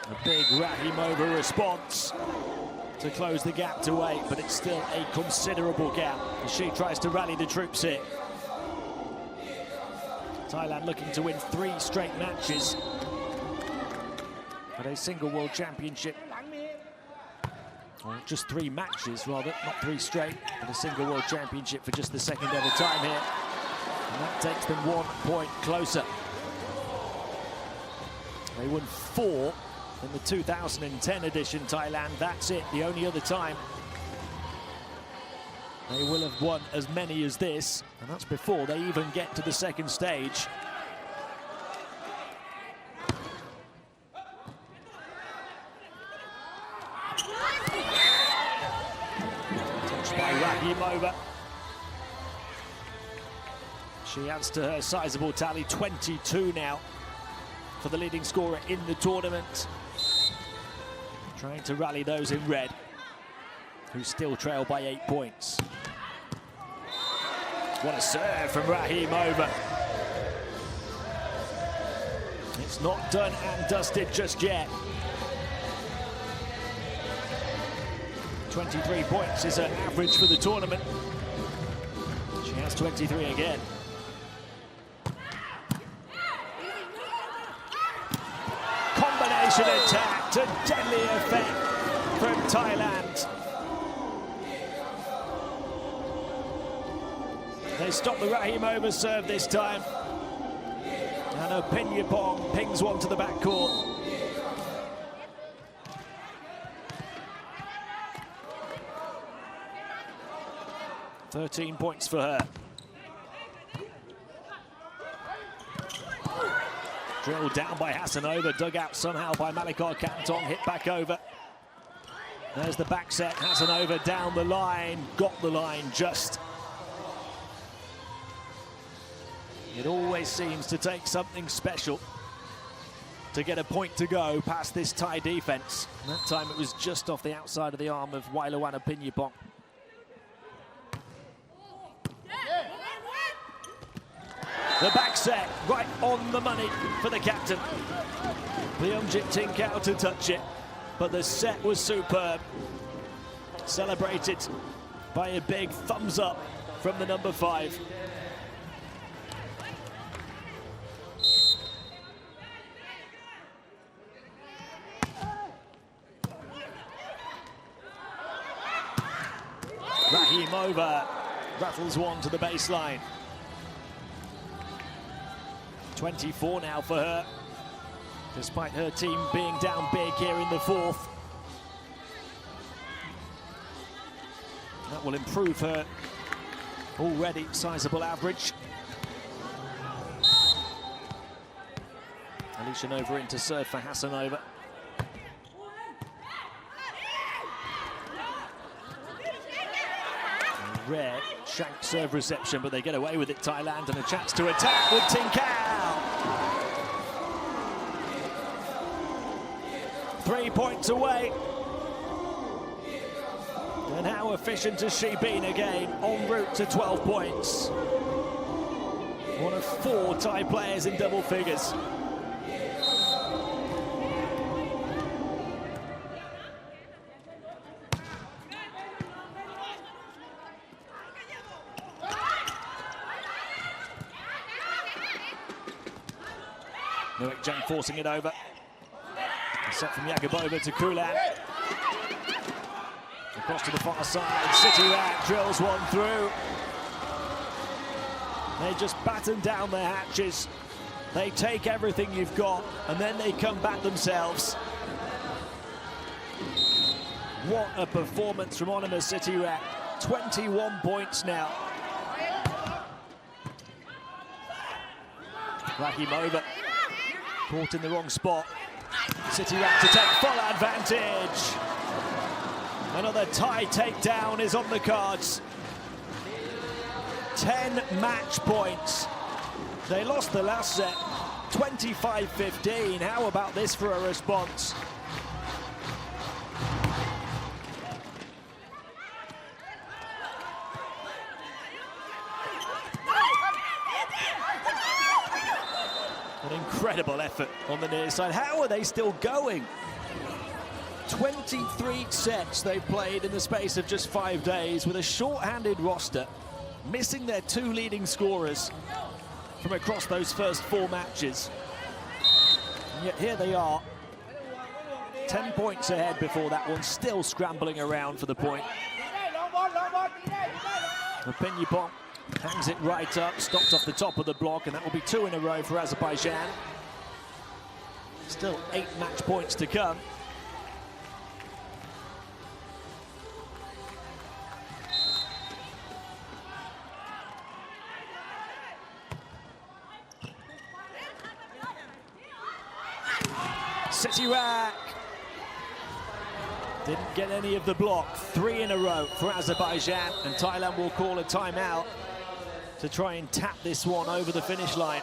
Speaker 1: A big Rakimova response to close the gap to 8, but it's still a considerable gap as she tries to rally the troops here. Thailand looking to win 3 straight matches at a single World Championship. Or just 3 matches, rather, not 3 straight, but a single World Championship for just the 2nd ever time here. And that takes them 1 point closer. They won 4 in the 2010 edition, Thailand. That's it, the only other time they will have won as many as this, and that's before they even get to the 2nd stage. Touched by Rahimova. She adds to her sizable tally, 22 now for the leading scorer in the tournament. Trying to rally those in red, who still trail by 8 points. What a serve from Rahimova. It's not done and dusted just yet. 23 points is her average for the tournament. She has 23 again. Combination attack to deadly effect from Thailand. They stop the Rahimova serve this time. And Pinyapong pings one to the backcourt. $13 points for her. Drilled down by Hasanova, dug out somehow by Malika Kantong, hit back over. There's the back set, Hasanova down the line, got the line just. It always seems to take something special to get a point to go past this Thai defense. And that time it was just off the outside of the arm of Wailawana Pinyapong. The back set, right on the money for the captain. Leonjit Tinkau to touch it, but the set was superb. Celebrated by a big thumbs up from the number 5. Rahimova rattles one to the baseline. 24 now for her, despite her team being down big here in the 4th. That will improve her already sizable average. Alicia Nova in to serve for Hasanova. Rare shank serve reception, but they get away with it, Thailand, and a chance to attack with Tinkau. 3 points away. And how efficient has she been again, en route to 12 points. One of 4 Thai players in double figures. Jang forcing it over. A set from Yagubova to Kulan. Across to the far side. City Rat drills one through. They just batten down their hatches. They take everything you've got, and then they come back themselves. What a performance from Onima City Rat. 21 points now. Rahimova caught in the wrong spot. City Rat to take full advantage. Another Thai takedown is on the cards. 10 match points. They lost the last set, 25-15. How about this for a response? An incredible effort on the near side. How are they still going? 23 sets they've played in the space of just 5 days with a short-handed roster, missing their 2 leading scorers from across those first 4 matches. And yet here they are, 10 points ahead before that one, still scrambling around for the point. Pinyapong hangs it right up, stopped off the top of the block, and that will be 2 in a row for Azerbaijan. Still 8 match points to come. City rack. Didn't get any of the block. 3 in a row for Azerbaijan, and Thailand will call a timeout to try and tap this one over the finish line.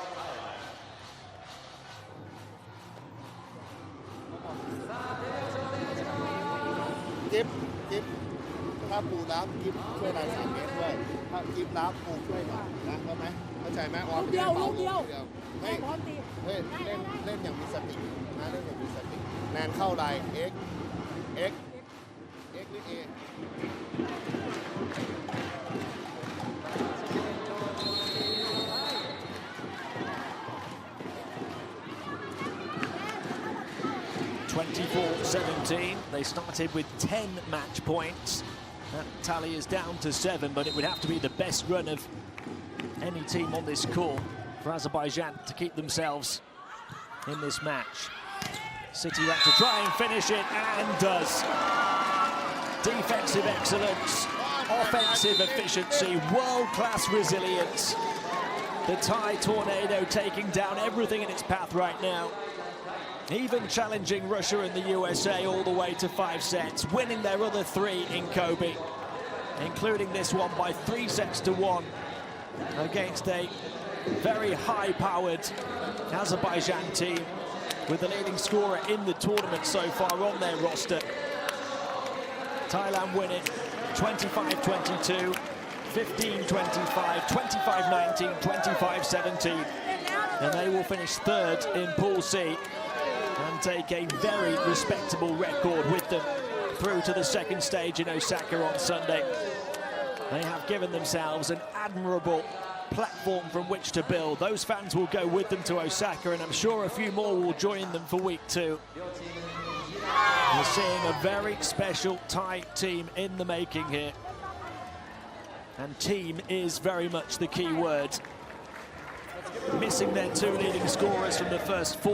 Speaker 3: Give ถ้าปูน้ำกิฟช่วยนาย3 เมตรด้วยถ้ากิฟน้ำปูช่วยหน่อยนะเข้าไหมเข้าใจไหมออมเดียวเฮ้ยเล่นอย่างมีสตินะเล่นอย่างมีสติแนนเข้าไลน์ X หรือ A
Speaker 1: 24-17. They started with 10 match points. That tally is down to 7, but it would have to be the best run of any team on this court for Azerbaijan to keep themselves in this match. City Rack to try and finish it, and does. Defensive excellence, offensive efficiency, world-class resilience. The Thai tornado taking down everything in its path right now. Even challenging Russia and the USA all the way to 5 sets, winning their other 3 in Kobe, including this one by 3 sets to 1 against a very high-powered Azerbaijan team with the leading scorer in the tournament so far on their roster. Thailand win it 25-22, 15-25, 25-19, 25-17, and they will finish 3rd in Pool C and take a very respectable record with them through to the 2nd stage in Osaka on Sunday. They have given themselves an admirable platform from which to build. Those fans will go with them to Osaka, and I'm sure a few more will join them for week 2. We're seeing a very special Thai team in the making here. And team is very much the key word. Missing their 2 leading scorers from the first 4.